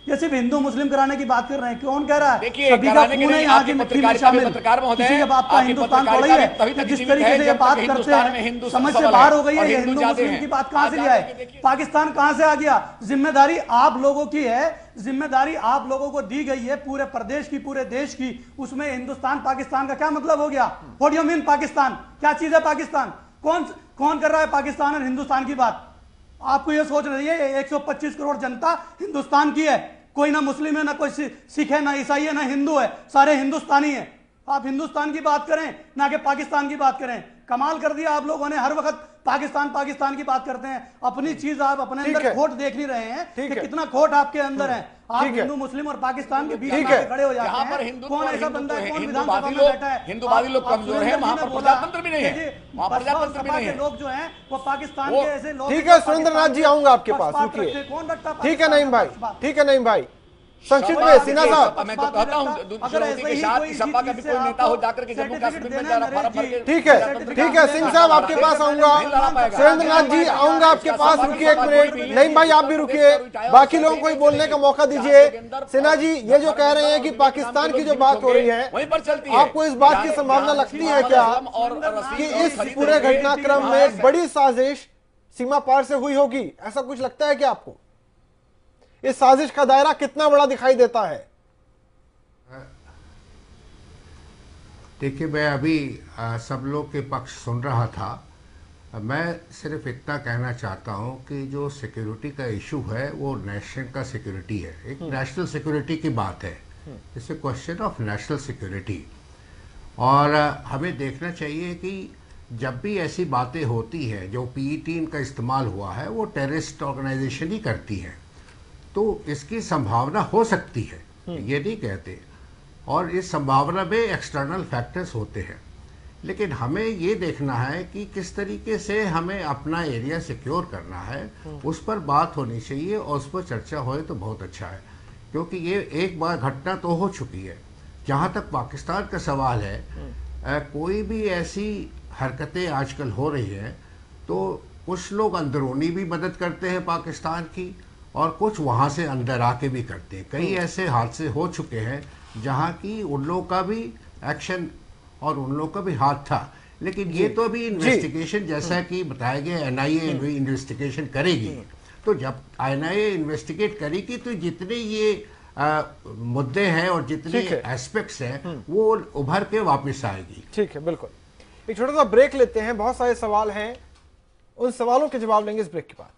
ये सिर्फ हिंदू मुस्लिम कराने की बात कर रहे हैं। कौन कह रहा है? सभी का खून है यहाँ की मिट्टी में शामिल। किसी का बाप का हिंदुस्तान थोड़ा ही है। जिस तरीके से ये बात करते हैं समझ से बाहर हो गई है। ये हिंदू मुस्लिम की बात कहां से ले आए? पाकिस्तान कहां से आ गया? जिम्मेदारी आप लोगों की है, जिम्मेदारी आप लोगों को दी गई है पूरे प्रदेश की, पूरे देश की। उसमें हिंदुस्तान पाकिस्तान का क्या मतलब हो गया? What do you mean Pakistan? क्या चीज है पाकिस्तान? कौन कर रहा है पाकिस्तान और हिंदुस्तान की बात? आपको यह सोचना चाहिए 125 करोड़ जनता हिंदुस्तान की है। कोई ना मुस्लिम है, ना कोई सिख है, ना ईसाई है, ना हिंदू है, सारे हिंदुस्तानी है। आप हिंदुस्तान की बात करें ना कि पाकिस्तान की बात करें। कमाल कर दिया आप लोगों ने। हर वक्त पाकिस्तान की बात करते हैं। अपनी चीज आप अपने अंदर खोट देख नहीं रहे हैं कि कितना खोट आपके अंदर है। आप हिंदू मुस्लिम और पाकिस्तान के बीच में खड़े हो जाते हैं। कौन ऐसा बंदा है, कौन विधानसभा में बैठा है?
हिंदुवादी लोग कमजोर हैं, वहां पर प्रजातंत्र भी नहीं है, वहां प्रजातंत्र भी नहीं है।
लोग जो हैं वो पाकिस्तान के ऐसे लोग।
ठीक है सुरेंद्रनाथ जी, आऊंगा आपके पास, रुकिए। ठीक है नईम भाई, ठीक है नईम भाई, संक्षिप्त में सिन्हा साहब।
मैं तो कहता हूं के साथ सपा का भी कोई नेता हो जाकर के जम्मू कश्मीर में जा रहा फॉर्म भर के।
ठीक है सिंह साहब, आपके पास आऊंगा। सुरेंद्रनाथ जी, आऊंगा आपके पास, रुकिए एक मिनट। नईम भाई आप भी रुकिए, बाकी लोगों को भी बोलने का मौका दीजिए। सिन्हा जी, ये जो कह रहे हैं कि पाकिस्तान की जो बात हो रही है,
वहीं पर चलती है।
आपको इस बात की संभावना लगती है क्या कि इस पूरे घटनाक्रम में बड़ी साजिश सीमा पार से हुई होगी? ऐसा कुछ लगता है क्या आपको? इस साजिश का दायरा कितना बड़ा दिखाई देता है?
देखिए, मैं अभी सब लोग के पक्ष सुन रहा था। मैं सिर्फ इतना कहना चाहता हूं कि जो सिक्योरिटी का इशू है वो नेशन का सिक्योरिटी है, एक नेशनल सिक्योरिटी की बात है। It's a question of national security. और हमें देखना चाहिए कि जब भी ऐसी बातें होती हैं, जो PE-3 का इस्तेमाल हुआ है वो टेररिस्ट ऑर्गेनाइजेशन ही करती है, तो इसकी संभावना हो सकती है, ये नहीं कहते। और इस संभावना में एक्सटर्नल फैक्टर्स होते हैं, लेकिन हमें ये देखना है कि किस तरीके से हमें अपना एरिया सिक्योर करना है, उस पर बात होनी चाहिए और उस पर चर्चा होए तो बहुत अच्छा है, क्योंकि ये एक बार घटना तो हो चुकी है। जहाँ तक पाकिस्तान का सवाल है, कोई भी ऐसी हरकतें आजकल हो रही हैं तो कुछ लोग अंदरूनी भी मदद करते हैं पाकिस्तान की और कुछ वहाँ से अंदर आके भी करते हैं। कई ऐसे हादसे हो चुके हैं जहाँ की उन लोगों का भी एक्शन और उन लोगों का भी हाथ था, लेकिन ये तो अभी इन्वेस्टिगेशन, जैसा कि बताया गया एनआईए इन्वेस्टिगेशन करेगी। तो जब एनआईए इन्वेस्टिगेट करेगी तो जितने ये मुद्दे हैं और जितने एस्पेक्ट्स हैं वो उभर के वापस आएगी।
ठीक है, बिल्कुल। एक छोटा सा ब्रेक लेते हैं, बहुत सारे सवाल हैं, उन सवालों के जवाब लेंगे इस ब्रेक के बाद।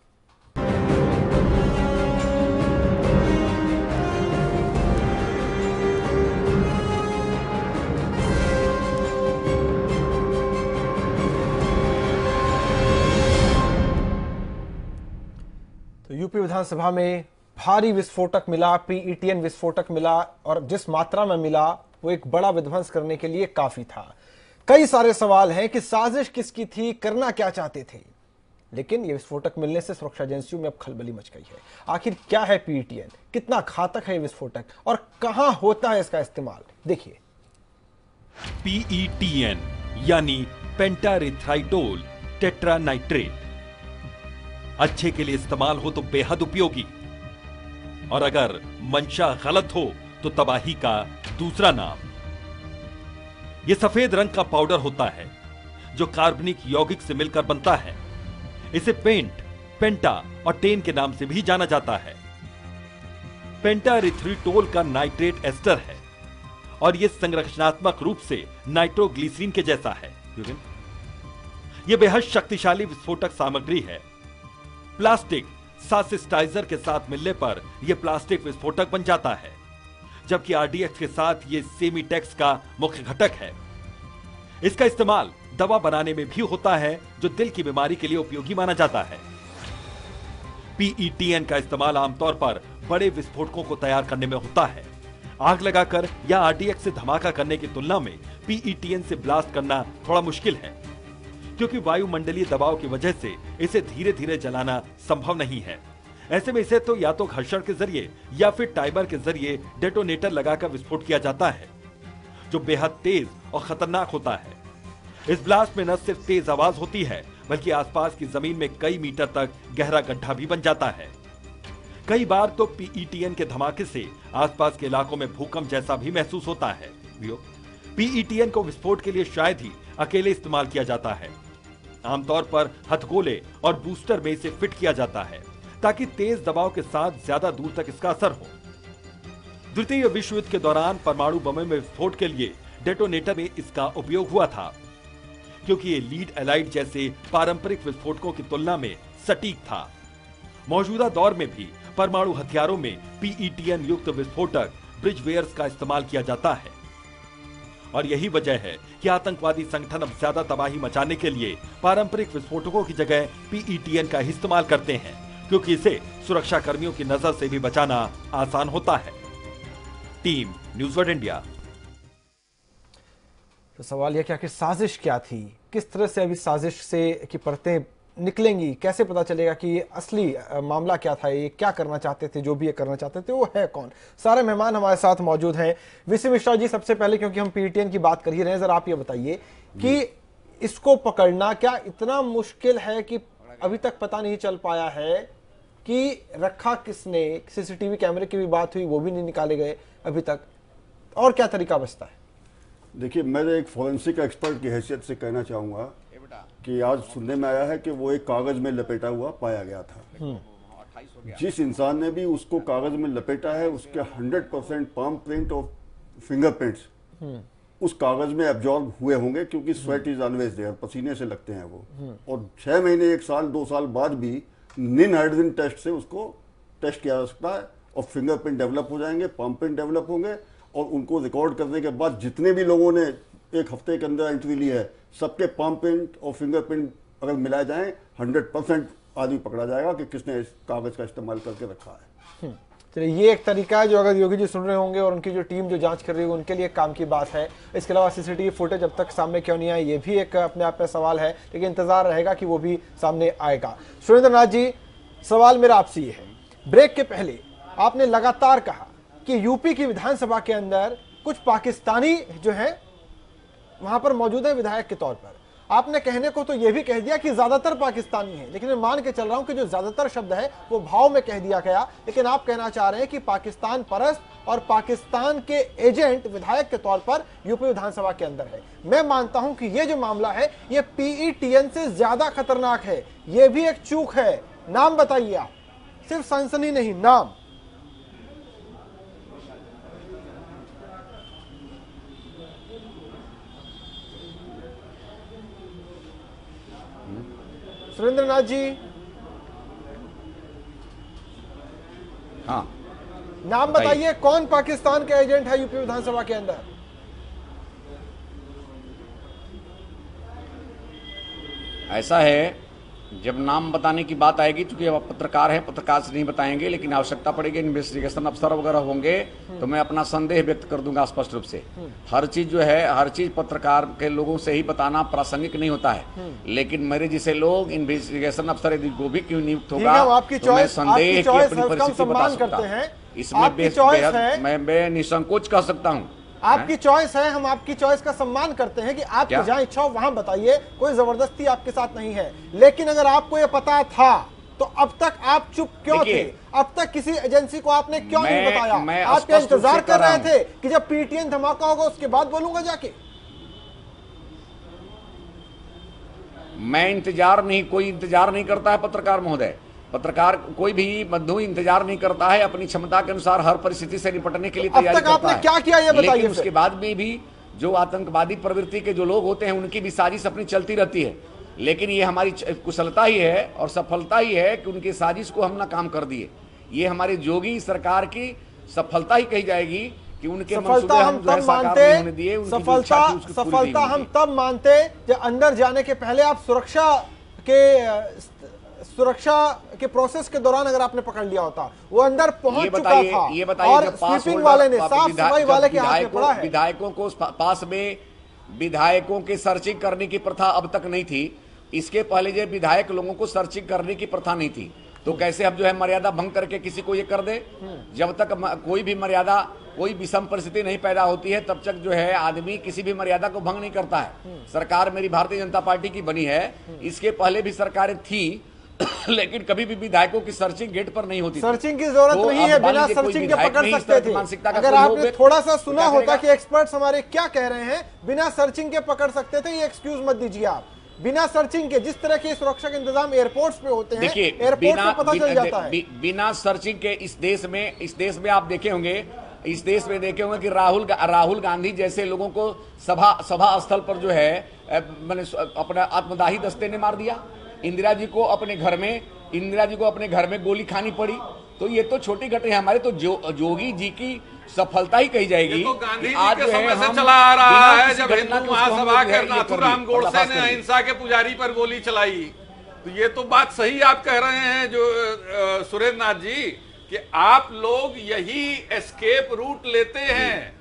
तो यूपी विधानसभा में भारी विस्फोटक मिला, पीईटीएन विस्फोटक मिला, और जिस मात्रा में मिला वो एक बड़ा विध्वंस करने के लिए काफी था। कई सारे सवाल हैं कि साजिश किसकी थी, करना क्या चाहते थे, लेकिन ये विस्फोटक मिलने से सुरक्षा एजेंसियों में अब खलबली मच गई है। आखिर क्या है पीईटीएन, कितना घातक है ये विस्फोटक और कहां होता है इसका इस्तेमाल, देखिए।
पीईटीएन यानी पेंटारिथ्राइटोल टेट्रानाइट्रेट अच्छे के लिए इस्तेमाल हो तो बेहद उपयोगी, और अगर मंशा गलत हो तो तबाही का दूसरा नाम। यह सफेद रंग का पाउडर होता है जो कार्बनिक यौगिक से मिलकर बनता है। इसे पेंट, पेंटा और टेन के नाम से भी जाना जाता है। पेंटारिथ्रिटोल का नाइट्रेट एस्टर है और यह संरचनात्मक रूप से नाइट्रोग्लिसरीन के जैसा है। यह बेहद शक्तिशाली विस्फोटक सामग्री है। प्लास्टिक सासिस्टाइजर के साथ मिलने पर यह प्लास्टिक विस्फोटक बन जाता है, जबकि आरडीएक्स के साथ यह सेमीटेक्स का मुख्य घटक है। इसका इस्तेमाल दवा बनाने में भी होता है जो दिल की बीमारी के लिए उपयोगी माना जाता है। पीईटीएन का इस्तेमाल आमतौर पर बड़े विस्फोटकों को तैयार करने में होता है। आग लगाकर या आरडीएक्स से धमाका करने की तुलना में पीईटीएन से ब्लास्ट करना थोड़ा मुश्किल है, क्योंकि वायुमंडलीय दबाव की वजह से इसे धीरे धीरे जलाना संभव नहीं है। ऐसे में इसे तो या तो घर्षण के जरिए या फिर टाइमर के जरिए डेटोनेटर लगाकर विस्फोट किया जाता है, जो बेहद तेज और खतरनाक होता है। इस ब्लास्ट में न सिर्फ तेज आवाज होती है, बल्कि आसपास की जमीन में कई मीटर तक गहरा गड्ढा भी बन जाता है। कई बार तो पीईटीएन के धमाके से आसपास के इलाकों में भूकंप जैसा भी महसूस होता है। पीईटीएन को विस्फोट के लिए शायद ही अकेले इस्तेमाल किया जाता है। आमतौर पर हथगोले और बूस्टर में इसे फिट किया जाता है ताकि तेज दबाव के साथ ज्यादा दूर तक इसका असर हो। द्वितीय विश्व युद्ध के दौरान परमाणु बमों में विस्फोट के लिए डेटोनेटर में इसका उपयोग हुआ था, क्योंकि ये लीड एलाइड जैसे पारंपरिक विस्फोटकों की तुलना में सटीक था। मौजूदा दौर में भी परमाणु हथियारों में पीईटीएन युक्त विस्फोटक ब्रिजवेयर्स का इस्तेमाल किया जाता है, और यही वजह है कि आतंकवादी संगठन अब ज्यादा तबाही मचाने के लिए पारंपरिक विस्फोटकों की जगह पीईटीएन का इस्तेमाल करते हैं, क्योंकि इसे सुरक्षा कर्मियों की नजर से भी बचाना आसान होता है। Team news India.
तो सवाल यह कि आखिर साजिश क्या थी, किस तरह से अभी साजिश से की परतें निकलेंगी, कैसे पता चलेगा कि ये असली मामला क्या था, ये क्या करना चाहते थे, जो भी ये करना चाहते थे वो है कौन। सारे मेहमान हमारे साथ मौजूद हैं। वीसी मिश्रा जी, सबसे पहले क्योंकि हम पीईटीएन की बात कर ही रहे हैं, जरा आप ये बताइए कि इसको पकड़ना क्या इतना मुश्किल है कि अभी तक पता नहीं चल पाया है कि रखा किसने, सीसीटीवी कैमरे की भी बात हुई, वो भी नहीं निकाले गए अभी तक, और क्या तरीका बचता है?
देखिए, मैं एक फॉरेंसिक एक्सपर्ट की हैसियत से कहना चाहूँगा कि आज सुनने में आया है कि वो एक कागज में लपेटा हुआ पाया गया था। जिस इंसान ने भी उसको कागज में लपेटा है उसके 100% पाम प्रिंट और फिंगरप्रिंट्स उस कागज में एब्जॉर्ब हुए होंगे, क्योंकि स्वेट इज ऑलवेज देयर, पसीने से लगते हैं वो। और 6 महीने, 1 साल, 2 साल बाद भी निन हाइड्रोजन टेस्ट से उसको टेस्ट किया जा सकता है और फिंगरप्रिंट डेवलप हो जाएंगे, पाम प्रिंट डेवलप होंगे, और उनको रिकॉर्ड करने के बाद जितने भी लोगों ने 1 हफ्ते के अंदर एंट्री ली है, सबके पाम प्रिंट और फिंगरप्रिंट अगर मिलाए जाएं 100% आदमी पकड़ा जाएगा कि किसने इस कागज का इस्तेमाल करके रखा है।
चलिए, ये एक तरीका है जो अगर योगी जी सुन रहे होंगे और उनकी जो टीम जो जांच कर रही होगी उनके लिए काम की बात है। इसके अलावा सीसीटीवी फुटेज अब तक सामने क्यों नहीं आया, ये भी एक अपने आप में सवाल है, लेकिन इंतजार रहेगा कि वो भी सामने आएगा। सुरेंद्र नाथ जी, सवाल मेरा आपसे ये है, ब्रेक के पहले आपने लगातार कहा कि यूपी की विधानसभा के अंदर कुछ पाकिस्तानी जो है वहां पर मौजूद है विधायक के तौर पर। आपने कहने को तो यह भी कह दिया कि ज्यादातर पाकिस्तानी है, लेकिन मैं मान के चल रहा हूं कि जो ज्यादातर शब्द है वो भाव में कह दिया गया, लेकिन आप कहना चाह रहे हैं कि पाकिस्तान परस्त और पाकिस्तान के एजेंट विधायक के तौर पर यूपी विधानसभा के अंदर है। मैं मानता हूं कि यह जो मामला है यह PETN से ज्यादा खतरनाक है, यह भी एक चूक है। नाम बताइए आप, सिर्फ सनसनी नहीं, नाम। सुरेंद्र नाथ जी,
हाँ,
नाम बताइए, कौन पाकिस्तान के एजेंट है यूपी विधानसभा के अंदर?
ऐसा है, जब नाम बताने की बात आएगी, चूंकि अब आप पत्रकार हैं, पत्रकार से नहीं बताएंगे, लेकिन आवश्यकता पड़ेगी, इन्वेस्टिगेशन अफसर वगैरह होंगे तो मैं अपना संदेह व्यक्त कर दूंगा स्पष्ट रूप से। हर चीज जो है, हर चीज पत्रकार के लोगों से ही बताना प्रासंगिक नहीं होता है, लेकिन मेरे जैसे लोग इन्वेस्टिगेशन अफसर यदि वो भी क्यों नियुक्त होगा तो मैं संदेह की अपनी परिस्थिति बता सकता हूँ। इसमें मैं निसंकोच कह सकता हूँ।
आपकी चॉइस है, हम आपकी चॉइस का सम्मान करते हैं कि आपकी जहां इच्छा हो वहां बताइए, कोई जबरदस्ती आपके साथ नहीं है। लेकिन अगर आपको यह पता था तो अब तक आप चुप क्यों थे? अब तक किसी एजेंसी को आपने क्यों नहीं बताया? आप क्या इंतजार कर रहे थे कि जब PTN धमाका होगा उसके बाद बोलूंगा जाके?
मैं इंतजार नहीं, कोई इंतजार नहीं करता है पत्रकार महोदय। पत्रकार कोई भी मधु इंतजार नहीं करता है, अपनी क्षमता के अनुसार हर परिस्थिति से निपटने के लिए तैयारी करता है।
अब तक आपने क्या किया ये बताइए।
लेकिन उसके बाद भी जो आतंकवादी प्रवृत्ति के जो लोग होते हैं उनकी भी साजिश अपनी चलती रहती है, लेकिन ये हमारी कुशलता ही है और सफलता ही है कि उनकी साजिश को हम नाकाम कर दिए। ये हमारी योगी सरकार की सफलता ही कही जाएगी कि उनके
सफलता हम तब मानते, सफलता हम तब मानते जब अंदर जाने के पहले आप सुरक्षा के प्रोसेस के दौरान अगर आपने पकड़ लिया होता, वो अंदर पहुंच चुका था।
ये बताइए,
और स्वीपिंग वाले ने, साफ सफाई वाले के हाथ में पड़ा है।
विधायकों को पास में विधायकों की सर्चिंग करने की प्रथा अब तक नहीं थी। इसके पहले जो विधायक लोगों को सर्चिंग करने की प्रथा नहीं थी, तो कैसे अब जो है मर्यादा भंग करके किसी को ये कर दे? जब तक कोई भी मर्यादा, कोई विषम परिस्थिति नहीं पैदा होती है तब तक जो है आदमी किसी भी मर्यादा को भंग नहीं करता है। सरकार मेरी भारतीय जनता पार्टी की बनी है, इसके पहले भी सरकारें थी लेकिन कभी भी विधायकों की सर्चिंग गेट पर नहीं होती।
सर्चिंग की जरूरत तो नहीं है, बिना सर्चिंग के पकड़ सकते थे। अगर आपने थोड़ा सा सुना होता कि एक्सपर्ट्स हमारे क्या कह रहे हैं, बिना सर्चिंग के पकड़ सकते थे। ये एक्सक्यूज मत दीजिए आप। बिना सर्चिंग के जिस तरह के सुरक्षा के इंतजाम एयरपोर्ट्स पे होते हैं, एयरपोर्ट पे पता चल जाता है।
बिना सर्चिंग के इस देश में आप देखे होंगे, इस देश में देखे होंगे कि राहुल गांधी जैसे लोगों को सभा स्थल पर जो है मैंने अपना आत्मदाही दस्ते ने मार दिया। इंदिरा जी को अपने घर में गोली खानी पड़ी। तो ये तो छोटी घटना है। हमारे तो जोगी जी की सफलता ही कही जाएगी।
तो गांधी जी के समय से चला आ रहा है, जब हिंदू महासभा के नाथूराम गोडसे ने अहिंसा के पुजारी पर गोली चलाई। तो ये तो बात सही आप कह रहे हैं जो सुरेंद्र नाथ जी, कि आप लोग यही एस्केप रूट लेते हैं।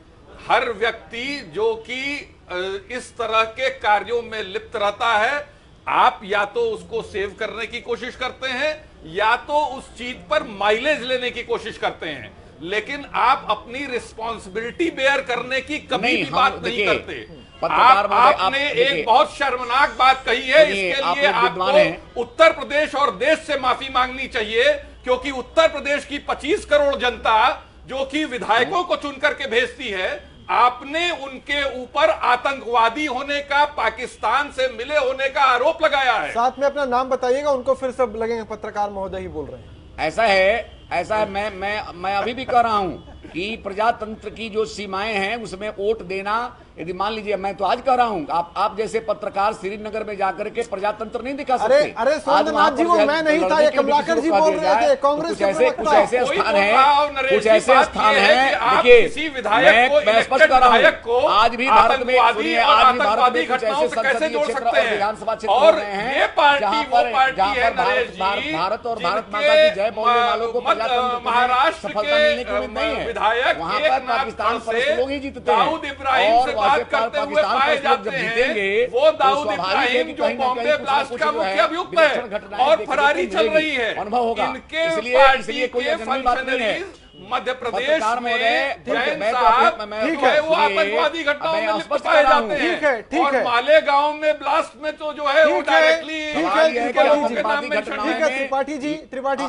हर व्यक्ति जो कि इस तरह के कार्यों में लिप्त रहता है, आप या तो उसको सेव करने की कोशिश करते हैं या तो उस चीज पर माइलेज लेने की कोशिश करते हैं, लेकिन आप अपनी रिस्पॉन्सिबिलिटी बेयर करने की कभी भी बात नहीं करते। आपने एक बहुत शर्मनाक बात कही है, इसके लिए आपको उत्तर प्रदेश और देश से माफी मांगनी चाहिए, क्योंकि उत्तर प्रदेश की 25 करोड़ जनता जो कि विधायकों को चुन करके भेजती है, आपने उनके ऊपर आतंकवादी होने का, पाकिस्तान से मिले होने का आरोप लगाया है।
साथ में अपना नाम बताइएगा, उनको फिर सब लगेंगे पत्रकार महोदय ही बोल रहे हैं।
ऐसा है मैं अभी भी कह रहा हूं कि प्रजातंत्र की जो सीमाएं हैं उसमें वोट देना यदि मान लीजिए, मैं तो आज कह रहा हूँ, आप जैसे पत्रकार श्रीनगर में जाकर के प्रजातंत्र नहीं दिखा सकते।
अरे सुरेंद्रनाथ जी, वो मैं नहीं था, ये कमलाकर जी बोल रहे थे, कांग्रेस
कुछ ऐसे स्थान है, देखिए मैं स्पष्ट कर रहा हूँ, आज भी भारत में सुनिए, आज भी भारत में कुछ ऐसे संसदीय क्षेत्र और विधानसभा क्षेत्र हो रहे हैं जहाँ पर भारत और भारत माता की जय बोलने वालों को प्रजातंत्र सफलता मिलने की उम्मीद नहीं है। वहाँ पर पाकिस्तान पर लोग ही जीतते हैं, और पाकिस्तान जब जीतेंगे
वो दाऊद इब्राहिम जो बॉम्बे ब्लास्ट का मुख्य अभियुक्त है और फरारी चल रही है,
अनुभव होगा।
इनके
इसलिए कोई
फंक्शनरीज मध्य प्रदेश में जैन साहब वो आतंकवादी घटनाओं में लिप्त पाए जाते हैं, और मालेगांव में ब्लास्ट में तो जो है वो डायरेक्टली
त्रिपाठी जी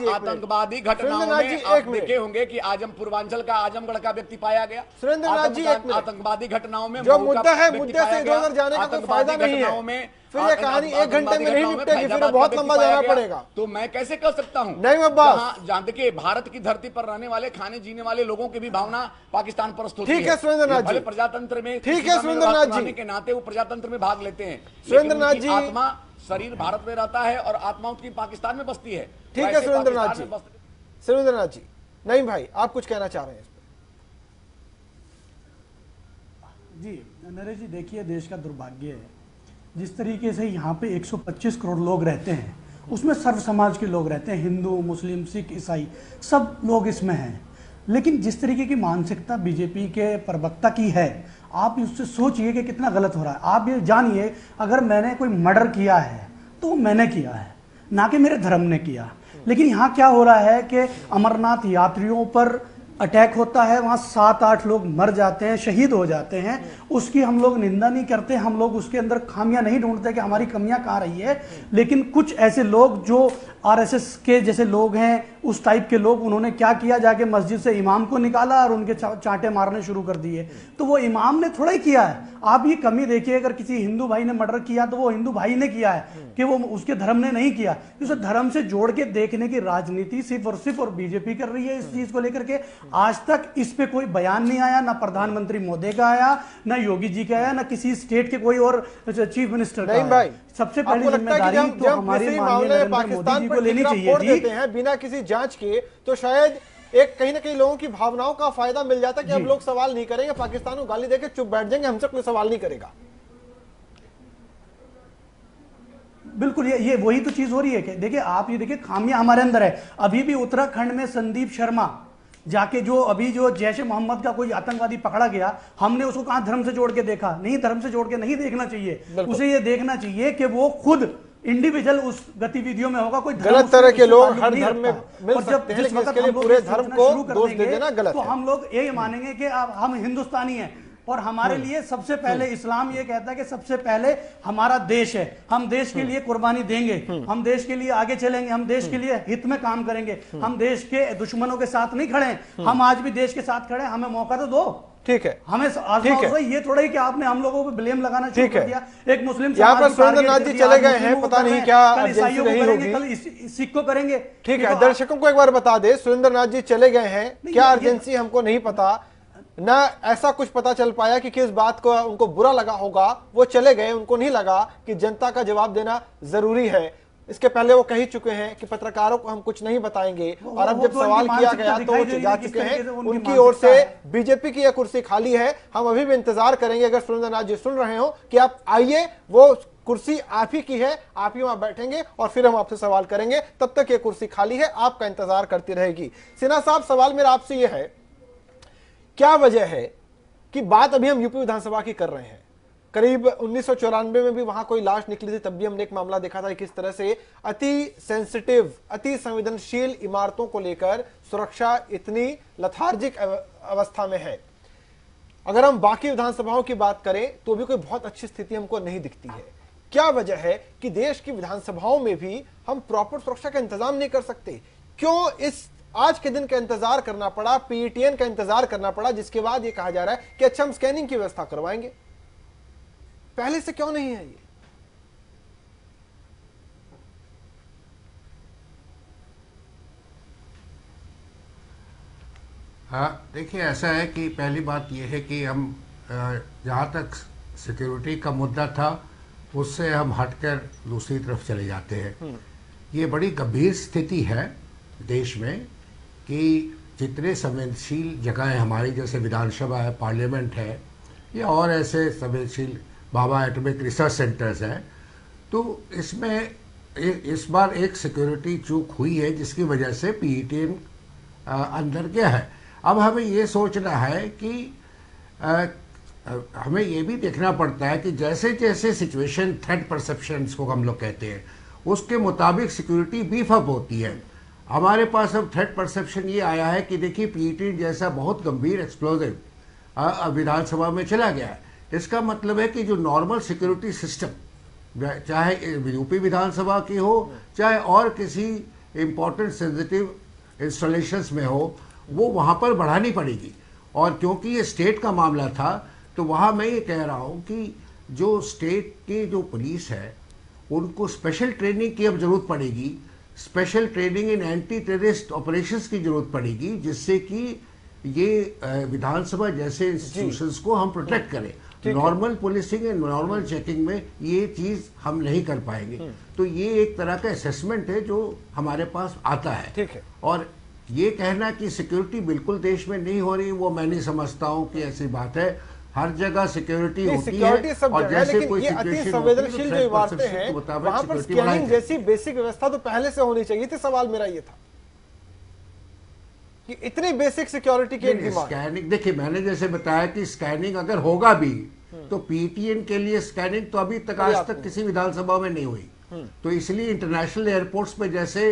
आतंकवादी घटनाओं में आप देखे होंगे कि पूर्वांचल का आजमगढ़ का व्यक्ति पाया गया।
सुरेंद्रनाथ जी,
आतंकवादी घटनाओं में
जो मुद्दा है, मुद्दे से इधर जाने का कोई फायदा नहीं है। फिर ये कहानी 1 घंटे में नहीं निपटेगी, फिर बहुत लंबा जाना पड़ेगा।
तो मैं कैसे कर सकता हूँ?
नहीं अब्बास,
जहाँ देखिए भारत की धरती पर रहने वाले, खाने जीने वाले लोगों की भी भावना पाकिस्तान परस्त होती है।
ठीक है सुरेंद्रनाथ जी,
प्रजातंत्र में,
ठीक है सुरेंद्रनाथ जी
के नाते वो प्रजातंत्र में भाग लेते हैं।
सुरेंद्रनाथ जी,
आत्मा शरीर भारत में रहता है और आत्मा की पाकिस्तान में बसती है।
ठीक है सुरेंद्रनाथ जी। सुरेंद्रनाथ जी, नहीं भाई, आप कुछ कहना चाह रहे हैं
जी? नरेश जी, देखिए, देश का दुर्भाग्य है जिस तरीके से यहाँ पे 125 करोड़ लोग रहते हैं, उसमें सर्व समाज के लोग रहते हैं, हिंदू, मुस्लिम, सिख, ईसाई, सब लोग इसमें हैं। लेकिन जिस तरीके की मानसिकता बीजेपी के प्रवक्ता की है, आप उससे सोचिए कि कितना गलत हो रहा है। आप ये जानिए, अगर मैंने कोई मर्डर किया है तो मैंने किया है, ना कि मेरे धर्म ने किया। लेकिन यहाँ क्या हो रहा है कि अमरनाथ यात्रियों पर अटैक होता है, वहाँ 7-8 लोग मर जाते हैं, शहीद हो जाते हैं। उसकी हम लोग निंदा नहीं करते, हम लोग उसके अंदर खामियां नहीं ढूंढते कि हमारी कमियां कहाँ रही है। लेकिन कुछ ऐसे लोग जो आरएसएस के जैसे लोग हैं, उस टाइप के लोग, उन्होंने क्या किया, जाके मस्जिद से इमाम को निकाला और उनके चांटे मारने शुरू कर दिए। तो वो इमाम ने थोड़ा ही किया है। आप ये कमी देखिए, अगर किसी हिंदू भाई ने मर्डर किया तो वो हिंदू भाई ने किया है, कि वो उसके धर्म ने नहीं किया। उसे धर्म से जोड़ के देखने की राजनीति सिर्फ और बीजेपी कर रही है इस चीज को लेकर के। आज तक इस पे कोई बयान नहीं आया, ना प्रधानमंत्री मोदी का आया, ना योगी जी का आया, ना किसी स्टेट के कोई और चीफ मिनिस्टर का।
नहीं भाई,
सबसे पहली जिम्मेदारी तो हमारी माननीय नरेंद्र मोदी जी को लेनी चाहिए जी।
देते हैं बिना किसी जांच के, तो शायद एक कहीं ना कहीं लोगों की भावनाओं का फायदा मिल जाता कि अब लोग सवाल नहीं करेंगे, पाकिस्तान को गाली देकर चुप बैठ जाएंगे, हमसे कोई सवाल नहीं करेगा।
बिल्कुल, ये वही तो चीज हो रही है कि देखिए, आप ये देखिए, खामियां हमारे अंदर है। अभी भी उत्तराखंड में संदीप शर्मा जाके जो जैश ए मोहम्मद का कोई आतंकवादी पकड़ा गया, हमने उसको कहां धर्म से जोड़ के देखा? नहीं, धर्म से जोड़ के नहीं देखना चाहिए। उसे ये देखना चाहिए कि वो खुद इंडिविजुअल उस गतिविधियों में होगा। कोई
गलत तरह के लोग हर धर्म में मिल सकते हैं, लेकिन इसके लिए पूरे धर्म को दोष दे देना गलत है।
तो हम लोग यही मानेंगे कि हम हिंदुस्तानी हैं, और हमारे लिए सबसे पहले इस्लाम ये कहता है कि सबसे पहले हमारा देश है, हम देश के लिए कुर्बानी देंगे, हम देश के लिए आगे चलेंगे, हम देश के लिए हित में काम करेंगे, हम देश के दुश्मनों के साथ नहीं खड़े हैं, हम आज भी देश के साथ खड़े हैं, हमें मौका तो दो।
ठीक है,
हमें ये थोड़ा ही कि आपने हम लोगों को ब्लेम लगाना शुरू कर दिया। एक मुस्लिम
यहाँ पर सुरेंद्रनाथ जी चले गए हैं, पता नहीं क्या
ईसाइयों को करेंगे, कल सिख को करेंगे।
ठीक है, दर्शकों को एक बार बता दे, सुरेंद्रनाथ जी चले गए हैं, क्या अर्जेंसी हमको नहीं पता, ना ऐसा कुछ पता चल पाया कि किस बात को उनको बुरा लगा होगा, वो चले गए, उनको नहीं लगा कि जनता का जवाब देना जरूरी है। इसके पहले वो कह चुके हैं कि पत्रकारों को हम कुछ नहीं बताएंगे, और अब जब सवाल किया गया तो वो जा चुके हैं, उनकी ओर से बीजेपी की यह कुर्सी खाली है। हम अभी भी इंतजार करेंगे, अगर सुरेंद्रनाथ जी सुन रहे हो, कि आप आइए, वो कुर्सी आप ही की है, आप ही वहां बैठेंगे और फिर हम आपसे सवाल करेंगे। तब तक ये कुर्सी खाली है, आपका इंतजार करती रहेगी। सिन्हा साहब, सवाल मेरा आपसे यह है, क्या वजह है कि बात अभी हम यूपी विधानसभा की कर रहे हैं, करीब 1994 में भी वहां कोई लाश निकली थी, तब भी हमने एक मामला देखा था किस तरह से अति सेंसिटिव, अति संवेदनशील इमारतों को लेकर सुरक्षा इतनी लथार्जिक अवस्था में है। अगर हम बाकी विधानसभाओं की बात करें तो भी कोई बहुत अच्छी स्थिति हमको नहीं दिखती है। क्या वजह है कि देश की विधानसभाओं में भी हम प्रॉपर सुरक्षा का इंतजाम नहीं कर सकते? क्यों इस आज के दिन का इंतजार करना पड़ा, पीईटीएन का इंतजार करना पड़ा, जिसके बाद ये कहा जा रहा है कि अच्छा हम स्कैनिंग की व्यवस्था करवाएंगे? पहले से क्यों नहीं है ये?
हाँ, देखिए, ऐसा है कि पहली बात यह है कि हम जहाँ तक सिक्योरिटी का मुद्दा था उससे हम हटकर दूसरी तरफ चले जाते हैं। ये बड़ी गंभीर स्थिति है देश में कि जितने संवेदनशील जगहें हमारी जैसे विधानसभा है, पार्लियामेंट है या और ऐसे संवेदनशील भाभा एटॉमिक रिसर्च सेंटर्स हैं, तो इसमें इस बार एक सिक्योरिटी चूक हुई है जिसकी वजह से पीईटीएन अंदर गया है। अब हमें ये सोचना है कि हमें ये भी देखना पड़ता है कि जैसे जैसे सिचुएशन थ्रेट परसेप्शन को हम लोग कहते हैं उसके मुताबिक सिक्योरिटी बीफ अप होती है। हमारे पास अब थ्रेट परसेप्शन ये आया है कि देखिए पीईटीएन जैसा बहुत गंभीर एक्सप्लोजिव विधानसभा में चला गया है। इसका मतलब है कि जो नॉर्मल सिक्योरिटी सिस्टम चाहे यूपी विधानसभा की हो चाहे और किसी इंपॉर्टेंट सेंसिटिव इंस्टॉलेशंस में हो, वो वहाँ पर बढ़ानी पड़ेगी। और क्योंकि ये स्टेट का मामला था तो वहाँ मैं ये कह रहा हूँ कि जो स्टेट की जो पुलिस है उनको स्पेशल ट्रेनिंग की अब जरूरत पड़ेगी, special training in anti terrorist operations की जरूरत पड़ेगी, जिससे कि ये विधानसभा जैसे इंस्टीट्यूशंस को हम प्रोटेक्ट करें। Normal policing and normal checking में ये चीज हम नहीं कर पाएंगे। तो ये एक तरह का असेसमेंट है जो हमारे पास आता है।
ठीक है।
और ये कहना कि सिक्योरिटी बिल्कुल देश में नहीं हो रही, वो मैं नहीं समझता हूँ कि ऐसी बात है। हर जगह सिक्योरिटी होती है और जैसे कोई
अति संवेदनशील जो इमारतें हैं वहां पर स्कैनिंग जैसी बेसिक व्यवस्था तो पहले से होनी चाहिए थी। सवाल मेरा ये था कि इतनी बेसिक सिक्योरिटी की डिमांड।
स्कैनिंग देखिए, मैंने जैसे बताया कि स्कैनिंग अगर होगा भी तो पीटीएन के लिए स्कैनिंग तो अभी तक आज तक किसी विधानसभा में नहीं हुई। तो इसलिए इंटरनेशनल एयरपोर्ट्स पे जैसे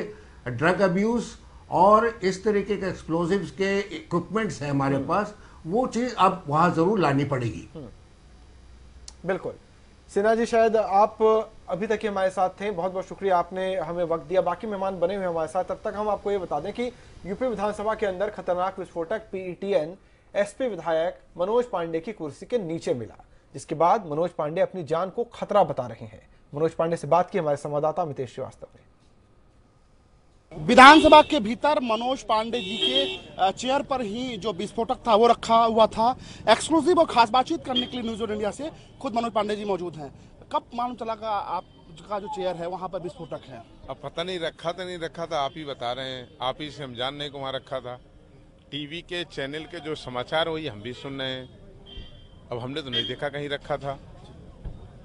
ड्रग अब्यूज और इस तरीके के एक्सप्लोजिव्स के इक्विपमेंट्स हैं हमारे पास, वो चीज अब वहां जरूर लानी पड़ेगी।
बिल्कुल। सिन्हा जी, शायद आप अभी तक हमारे साथ थे, बहुत बहुत शुक्रिया, आपने हमें वक्त दिया। बाकी मेहमान बने हुए हमारे साथ। तब तक हम आपको ये बता दें कि यूपी विधानसभा के अंदर खतरनाक विस्फोटक पीईटीएन एसपी विधायक मनोज पांडे की कुर्सी के नीचे मिला, जिसके बाद मनोज पांडे अपनी जान को खतरा बता रहे हैं। मनोज पांडे से बात की हमारे संवाददाता अमितेश श्रीवास्तव ने।
विधानसभा के भीतर मनोज पांडे जी के चेयर पर ही जो विस्फोटक था वो रखा हुआ था। एक्सक्लूसिव और खास बातचीत करने के लिए न्यूज़ इंडिया से खुद मनोज पांडे जी मौजूद हैं। कब मालूम चला कि आपका जो चेयर है वहाँ पर विस्फोटक है?
अब पता नहीं, रखा तो नहीं रखा था, आप ही बता रहे हैं। आप ही से हम जान नहीं को वहाँ रखा था। टीवी के चैनल के जो समाचार वही हम भी सुन रहे हैं। अब हमने तो नहीं देखा कहीं रखा था।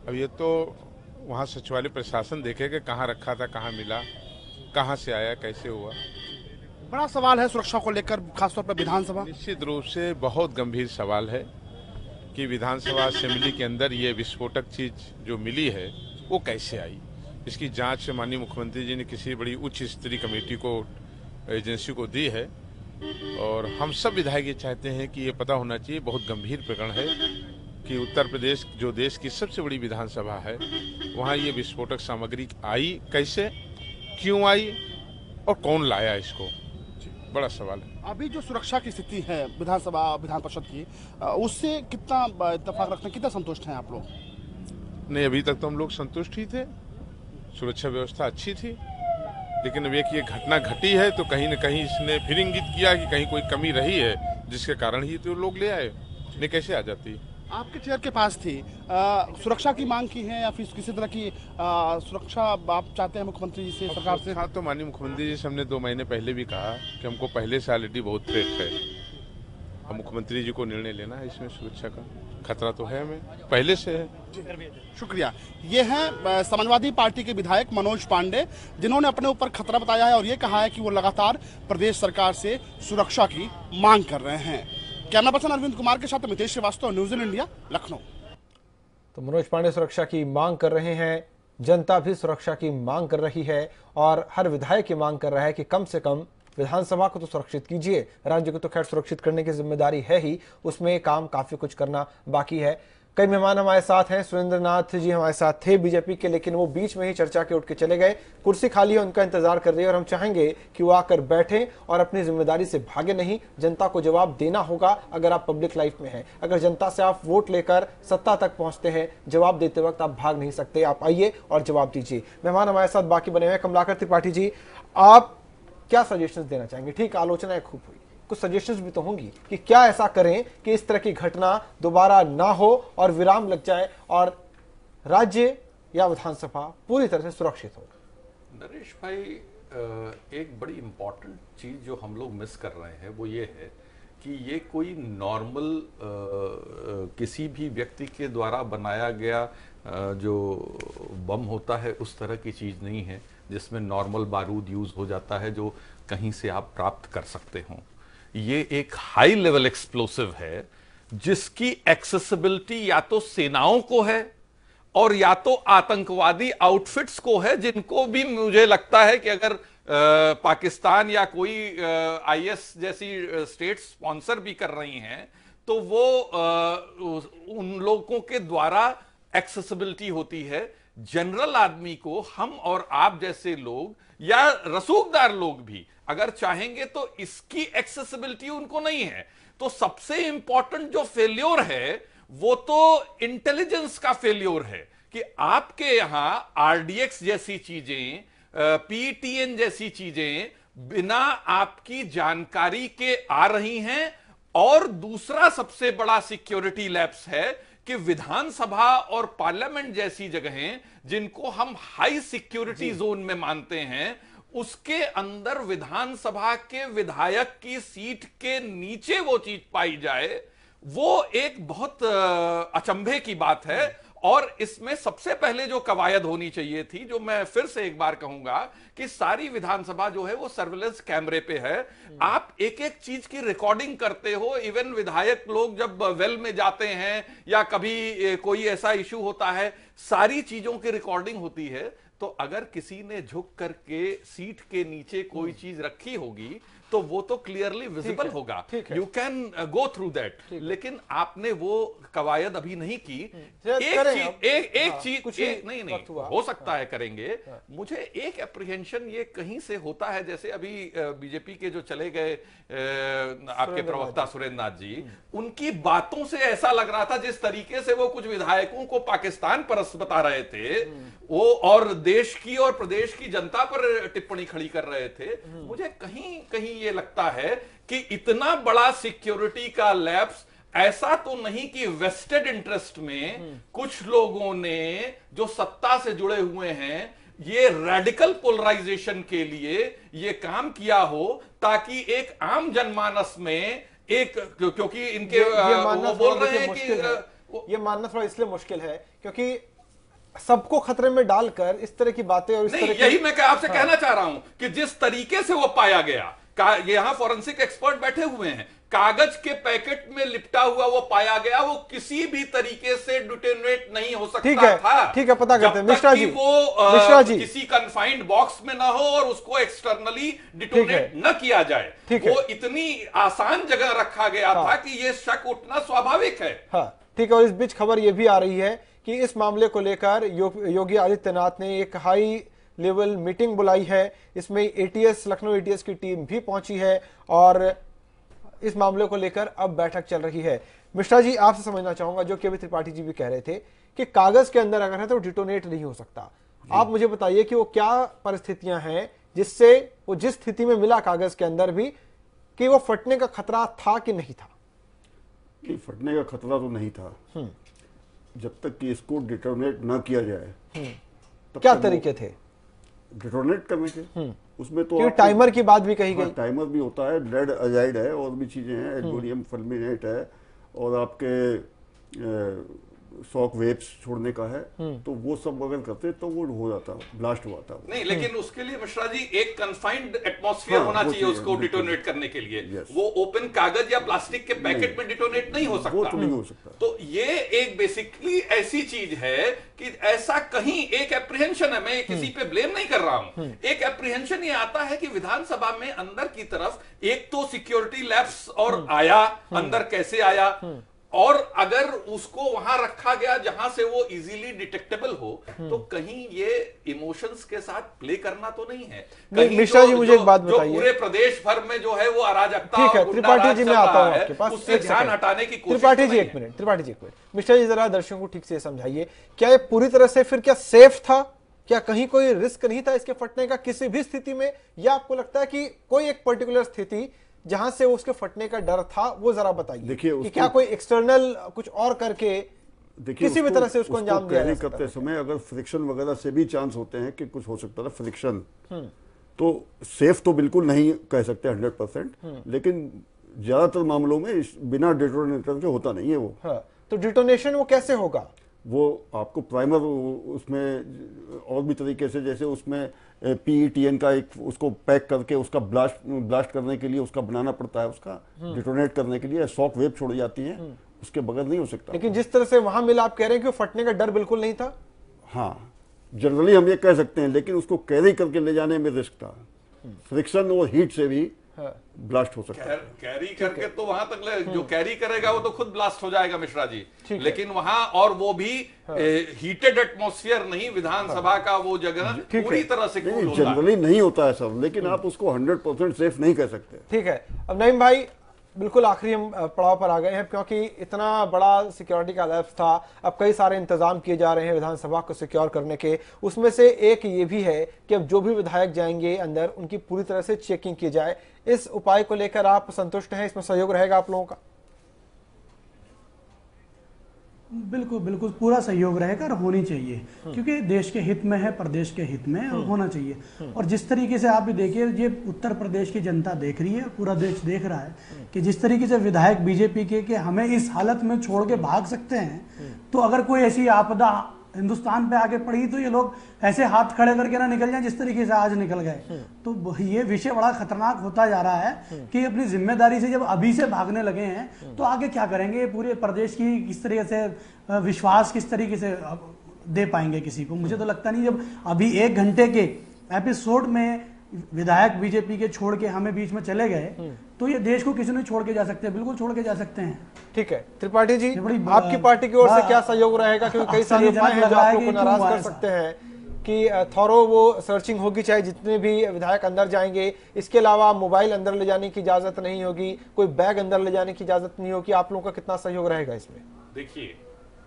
अब ये तो वहाँ सचिवालय प्रशासन देखेगा कहाँ रखा था, कहाँ मिला, कहाँ से आया, कैसे हुआ।
बड़ा सवाल है सुरक्षा को लेकर, खासतौर पर विधानसभा।
निश्चित रूप से बहुत गंभीर सवाल है कि विधानसभा असेंबली के अंदर ये विस्फोटक चीज जो मिली है वो कैसे आई। इसकी जांच माननीय मुख्यमंत्री जी ने किसी बड़ी उच्च स्तरीय कमेटी को, एजेंसी को दी है और हम सब विधायक ये चाहते हैं कि ये पता होना चाहिए। बहुत गंभीर प्रकरण है कि उत्तर प्रदेश जो देश की सबसे बड़ी विधानसभा है वहाँ ये विस्फोटक सामग्री आई, कैसे, क्यों आई और कौन लाया इसको, बड़ा सवाल है।
अभी जो सुरक्षा की स्थिति है विधानसभा विधान परिषद की, उससे कितना इत्तेफाक रखते हैं, कितना संतुष्ट हैं आप लोग?
नहीं, अभी तक तो हम लोग संतुष्ट ही थे, सुरक्षा व्यवस्था अच्छी थी। लेकिन अब एक ये घटना घटी है तो कहीं न कहीं इसने फिर इंगित किया कि कहीं कोई कमी रही है, जिसके कारण ही तो लोग ले आए, नहीं कैसे आ जाती।
आपके चेयर के पास थी, सुरक्षा की मांग की है या फिर किसी तरह की सुरक्षा आप चाहते हैं मुख्यमंत्री जी से, सरकार से?
हाँ, तो माननीय मुख्यमंत्री जी से हमने 2 महीने पहले भी कहा कि हमको पहले से ऑलरेडी बहुत थ्रेट है। अब मुख्यमंत्री जी को निर्णय लेना है, इसमें सुरक्षा का खतरा तो है, हमें पहले से है।
शुक्रिया। ये हैं समाजवादी पार्टी के विधायक मनोज पांडे, जिन्होंने अपने ऊपर खतरा बताया है और ये कहा है कि वो लगातार प्रदेश सरकार से सुरक्षा की मांग कर रहे हैं। कैमरा पर्सन अरविंद कुमार के साथ अमितेश श्रीवास्तव, न्यूज़ इंडिया, लखनऊ।
तो मनोज पांडे सुरक्षा की मांग कर रहे हैं, जनता भी सुरक्षा की मांग कर रही है और हर विधायक की मांग कर रहा है कि कम से कम विधानसभा को तो सुरक्षित कीजिए। राज्य को तो खैर सुरक्षित करने की जिम्मेदारी है ही, उसमें काम काफी कुछ करना बाकी है। कई मेहमान हमारे साथ हैं, सुरेंद्र नाथ जी हमारे साथ थे बीजेपी के, लेकिन वो बीच में ही चर्चा के उठ के चले गए। कुर्सी खाली है, उनका इंतजार कर रही है और हम चाहेंगे कि वो आकर बैठें और अपनी जिम्मेदारी से भागे नहीं। जनता को जवाब देना होगा अगर आप पब्लिक लाइफ में हैं। अगर जनता से आप वोट लेकर सत्ता तक पहुंचते हैं, जवाब देते वक्त आप भाग नहीं सकते। आप आइए और जवाब दीजिए। मेहमान हमारे साथ बाकी बने हुए। कमलाकर त्रिपाठी जी, आप क्या सजेशंस देना चाहेंगे? ठीक, आलोचनाएं खूब हुई, कुछ सजेशंस भी तो होंगी कि क्या ऐसा करें कि इस तरह की घटना दोबारा ना हो और विराम लग जाए और राज्य या विधानसभा पूरी तरह से सुरक्षित हो।
नरेश भाई, एक बड़ी इंपॉर्टेंट चीज जो हम लोग मिस कर रहे हैं वो ये है कि ये कोई नॉर्मल किसी भी व्यक्ति के द्वारा बनाया गया जो बम होता है उस तरह की चीज नहीं है जिसमें नॉर्मल बारूद यूज हो जाता है जो कहीं से आप प्राप्त कर सकते हो। ये एक हाई लेवल एक्सप्लोसिव है जिसकी एक्सेसिबिलिटी या तो सेनाओं को है और या तो आतंकवादी आउटफिट्स को है, जिनको भी मुझे लगता है कि अगर पाकिस्तान या कोई आईएस जैसी स्टेट स्पॉन्सर भी कर रही हैं तो वो उन लोगों के द्वारा एक्सेसिबिलिटी होती है। जनरल आदमी को हम और आप जैसे लोग या रसूखदार लोग भी अगर चाहेंगे तो इसकी एक्सेसिबिलिटी उनको नहीं है। तो सबसे इंपॉर्टेंट जो फेल्योर है वो तो इंटेलिजेंस का फेल्योर है कि आपके यहां आरडीएक्स जैसी चीजें, पीटीएन जैसी चीजें बिना आपकी जानकारी के आ रही हैं। और दूसरा सबसे बड़ा सिक्योरिटी लैप्स है कि विधानसभा और पार्लियामेंट जैसी जगहें जिनको हम हाई सिक्योरिटी जोन में मानते हैं, उसके अंदर विधानसभा के विधायक की सीट के नीचे वो चीज पाई जाए, वो एक बहुत अचंभे की बात है। और इसमें सबसे पहले जो कवायद होनी चाहिए थी, जो मैं फिर से एक बार कहूंगा कि सारी विधानसभा जो है वो सर्विलेंस कैमरे पे है। आप एक एक चीज की रिकॉर्डिंग करते हो। इवन विधायक लोग जब वेल में जाते हैं या कभी कोई ऐसा इश्यू होता है, सारी चीजों की रिकॉर्डिंग होती है। तो अगर किसी ने झुक करके सीट के नीचे कोई चीज रखी होगी तो वो तो क्लियरली विजिबल होगा, you can go through that. लेकिन आपने वो कवायद अभी नहीं की। एक चीज नहीं हो सकता है करेंगे। मुझे एक एप्रीहेंशन ये कहीं से होता है, जैसे अभी बीजेपी के जो चले गए आपके प्रवक्ता सुरेंद्र नाथ जी, उनकी बातों से ऐसा लग रहा था जिस तरीके से वो कुछ विधायकों को पाकिस्तान परस्त बता रहे थे वो और देश की और प्रदेश की जनता पर टिप्पणी खड़ी कर रहे थे। मुझे कहीं कहीं ये लगता है कि इतना बड़ा सिक्योरिटी का लैप्स ऐसा तो नहीं कि वेस्टेड इंटरेस्ट में कुछ लोगों ने जो सत्ता से जुड़े हुए हैं ये रेडिकल पोलराइजेशन के लिए ये काम किया हो ताकि एक आम जनमानस में एक, क्योंकि इनके वो बोल रहे हैं कि
ये मानना थोड़ा इसलिए मुश्किल है क्योंकि सबको खतरे में डालकर इस तरह की बातें और इस तरह
यही मैं आपसे कहना चाह रहा हूं कि जिस तरीके से वो पाया गया, यहां फॉरेंसिक एक्सपर्ट बैठे हुए हैं, कागज के पैकेट में लिपटा हुआ वो पाया गया, वो किसी भी तरीके से डिटोनेट नहीं हो सकता था।
ठीक है, पता करते हैं मिश्रा जी,
वो किसी कन्फाइंड बॉक्स में ना हो और उसको एक्सटर्नली डिटोनेट न किया जाए। वो इतनी आसान जगह रखा गया था कि ये शक उठना स्वाभाविक है।
हाँ, ठीक है। और इस बीच खबर यह भी आ रही है कि इस मामले को लेकर योगी आदित्यनाथ ने एक हाई लेवल मीटिंग बुलाई है। इसमें एटीएस, लखनऊ एटीएस की टीम भी पहुंची है और इस मामले को लेकर अब बैठक चल रही है। मिश्रा जी, आपसे समझना चाहूंगा, जो केवी त्रिपाठी जी भी कह रहे थे कि कागज के अंदर अगर है तो डिटोनेट नहीं हो सकता। आप मुझे बताइए कि वो क्या परिस्थितियां हैं जिससे वो जिस स्थिति में मिला कागज के अंदर भी कि वो फटने का खतरा था कि नहीं था?
नहीं, फटने का खतरा तो नहीं था जब तक कि इसको डिटोनेट ना किया जाए।
क्या तरीके थे
डिटोनेट करने के? उसमें तो
टाइमर की बात भी कही गई।
टाइमर भी होता है, लेड अजाइड है और भी चीजें हैं, एल्यूमिनियम फुलमिनेट है और आपके शॉक वेव्स छोड़ने का है। तो वो सब अगर करते तो वो हो जाता, ब्लास्ट हुआ था।
नहीं, लेकिन उसके लिए मिश्रा जी एक कन्फाइंड एटमॉस्फेयर होना चाहिए उसको डिटोनेट करने के लिए। वो ओपन कागज या प्लास्टिक के पैकेट में डिटोनेट नहीं हो सकता।
वो तो नहीं हो सकता।
तो ये एक बेसिकली ऐसी चीज है कि ऐसा कहीं एक एप्रीहेंशन है, मैं किसी पे ब्लेम नहीं कर रहा हूं, एक एप्रीहेंशन ये आता है कि विधानसभा में अंदर की तरफ एक तो सिक्योरिटी लैप्स और आया, अंदर कैसे आया, और अगर उसको वहां रखा गया जहां से वो इजीली डिटेक्टेबल हो, तो कहीं ये इमोशंस के साथ प्ले करना तो नहीं है।
मिश्रा जी, मुझे एक बात बताइए,
पूरे प्रदेश भर में जो है वो अराजकता,
ठीक है, त्रिपाठी जी मैं आता हूं आपके पास,
उससे ध्यान हटाने की कोशिश।
त्रिपाठी जी एक मिनट, त्रिपाठी जी एक मिनट, मिश्रा जी जरा दर्शकों को ठीक से समझाइए, क्या ये पूरी तरह से फिर क्या सेफ था? क्या कहीं कोई रिस्क नहीं था इसके फटने का किसी भी स्थिति में, या आपको लगता है कि कोई एक पर्टिकुलर स्थिति जहां से उसके फटने का डर था, वो जरा बताइए।
देखिए
कि क्या कोई एक्सटर्नल कुछ और करके किसी भी तरह से उसको अंजाम दिया जा सकता
करते समय अगर फ्रिक्शन वगैरह से भी चांस होते हैं कि कुछ हो सकता था, फ्रिक्शन, तो सेफ तो बिल्कुल नहीं कह सकते 100%, लेकिन ज्यादातर मामलों में बिना डेटोनेटर के होता नहीं है वो।
हाँ, तो डिटोनेशन वो कैसे होगा?
वो आपको प्राइमर उसमें और भी तरीके से, जैसे उसमें PETN का एक उसको पैक करके उसका ब्लास्ट करने के लिए उसका बनाना पड़ता है, उसका डिटोनेट करने के लिए शॉक वेव छोड़ी जाती है, उसके बगैर नहीं हो सकता।
लेकिन जिस तरह से वहां मिला, आप कह रहे हैं कि वो फटने का डर बिल्कुल नहीं था?
हाँ, जनरली हम ये कह सकते हैं, लेकिन उसको कैरी करके ले जाने में रिस्क था। फ्रिक्शन और हीट से भी ब्लास्ट हो सकता है।
कैरी करके तो वहां तक जो कैरी करेगा वो तो खुद ब्लास्ट हो जाएगा मिश्रा जी, लेकिन वहां और वो भी हीटेड एटमॉस्फेयर नहीं, विधानसभा का वो जगह पूरी तरह से कूल होता है।
जनरली नहीं होता है सर, लेकिन आप उसको 100% सेफ नहीं कह सकते।
ठीक है, अब नईम भाई बिल्कुल आखिरी हम पड़ाव पर आ गए हैं, क्योंकि इतना बड़ा सिक्योरिटी का लैप्स था। अब कई सारे इंतजाम किए जा रहे हैं विधानसभा को सिक्योर करने के। उसमें से एक ये भी है कि अब जो भी विधायक जाएंगे अंदर, उनकी पूरी तरह से चेकिंग की जाए। इस उपाय को लेकर आप संतुष्ट हैं? इसमें सहयोग रहेगा आप लोगों का?
बिल्कुल बिल्कुल पूरा सहयोग रहेगा और होनी चाहिए, क्योंकि देश के हित में है, प्रदेश के हित में और होना चाहिए। और जिस तरीके से आप भी देखिए, ये उत्तर प्रदेश की जनता देख रही है, पूरा देश देख रहा है कि जिस तरीके से विधायक बीजेपी के कि हमें इस हालत में छोड़ के भाग सकते हैं, तो अगर कोई ऐसी आपदा हिंदुस्तान पे आके पड़ी तो ये लोग ऐसे हाथ खड़े करके ना निकल जाएं जिस तरीके से आज निकल गए। तो ये विषय बड़ा खतरनाक होता जा रहा है कि अपनी जिम्मेदारी से जब अभी से भागने लगे हैं तो आगे क्या करेंगे? पूरे प्रदेश की किस तरीके से विश्वास किस तरीके से दे पाएंगे किसी को? मुझे तो लगता नहीं। जब अभी 1 घंटे के एपिसोड में विधायक बीजेपी के छोड़ के हमें बीच में चले गए, तो ये देश को किसी ने छोड़ के जा सकते हैं? बिल्कुल छोड़ के जा सकते हैं।
ठीक है, त्रिपाठी जी, आपकी पार्टी की ओर से क्या सहयोग रहेगा? क्योंकि कई सारे उपाय हैं जो आप लोग को नाराज कर सकते हैं कि थॉरो वो सर्चिंग होगी, चाहे जितने भी विधायक अंदर जाएंगे। इसके अलावा मोबाइल अंदर ले जाने की इजाजत नहीं होगी, कोई बैग अंदर ले जाने की इजाजत नहीं होगी। आप लोगों का कितना सहयोग रहेगा इसमें?
देखिए,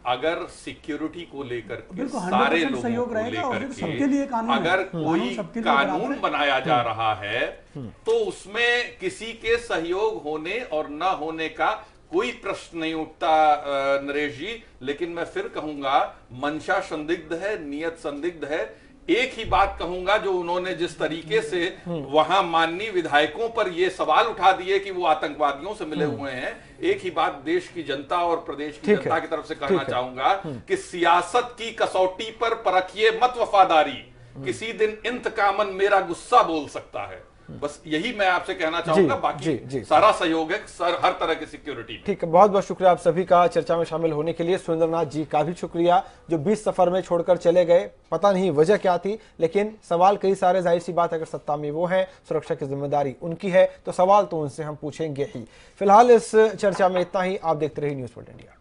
अगर सिक्योरिटी को लेकर के सारे लोगों को लेकर के अगर कोई कानून बनाया जा रहा है, तो उसमें किसी के सहयोग होने और न होने का कोई प्रश्न नहीं उठता नरेश जी। लेकिन मैं फिर कहूंगा, मंशा संदिग्ध है, नियत संदिग्ध है। एक ही बात कहूंगा, जो उन्होंने जिस तरीके से वहां माननीय विधायकों पर ये सवाल उठा दिए कि वो आतंकवादियों से मिले हुए हैं, एक ही बात देश की जनता और प्रदेश की जनता की तरफ से कहना चाहूंगा कि सियासत की कसौटी पर परखिए मत वफादारी, किसी दिन इंतकामन मेरा गुस्सा बोल सकता है। बस यही मैं आपसे कहना चाहूंगा। बाकी सारा सहयोग है हर तरह की सिक्योरिटी।
ठीक है, बहुत बहुत शुक्रिया आप सभी का चर्चा में शामिल होने के लिए। सुरेंद्रनाथ जी का भी शुक्रिया, जो 20 सफर में छोड़कर चले गए। पता नहीं वजह क्या थी, लेकिन सवाल कई सारे, जाहिर सी बात, अगर सत्ता में वो है, सुरक्षा की जिम्मेदारी उनकी है, तो सवाल तो उनसे हम पूछेंगे ही। फिलहाल इस चर्चा में इतना ही। आप देखते रहिए न्यूज़ वर्ल्ड इंडिया।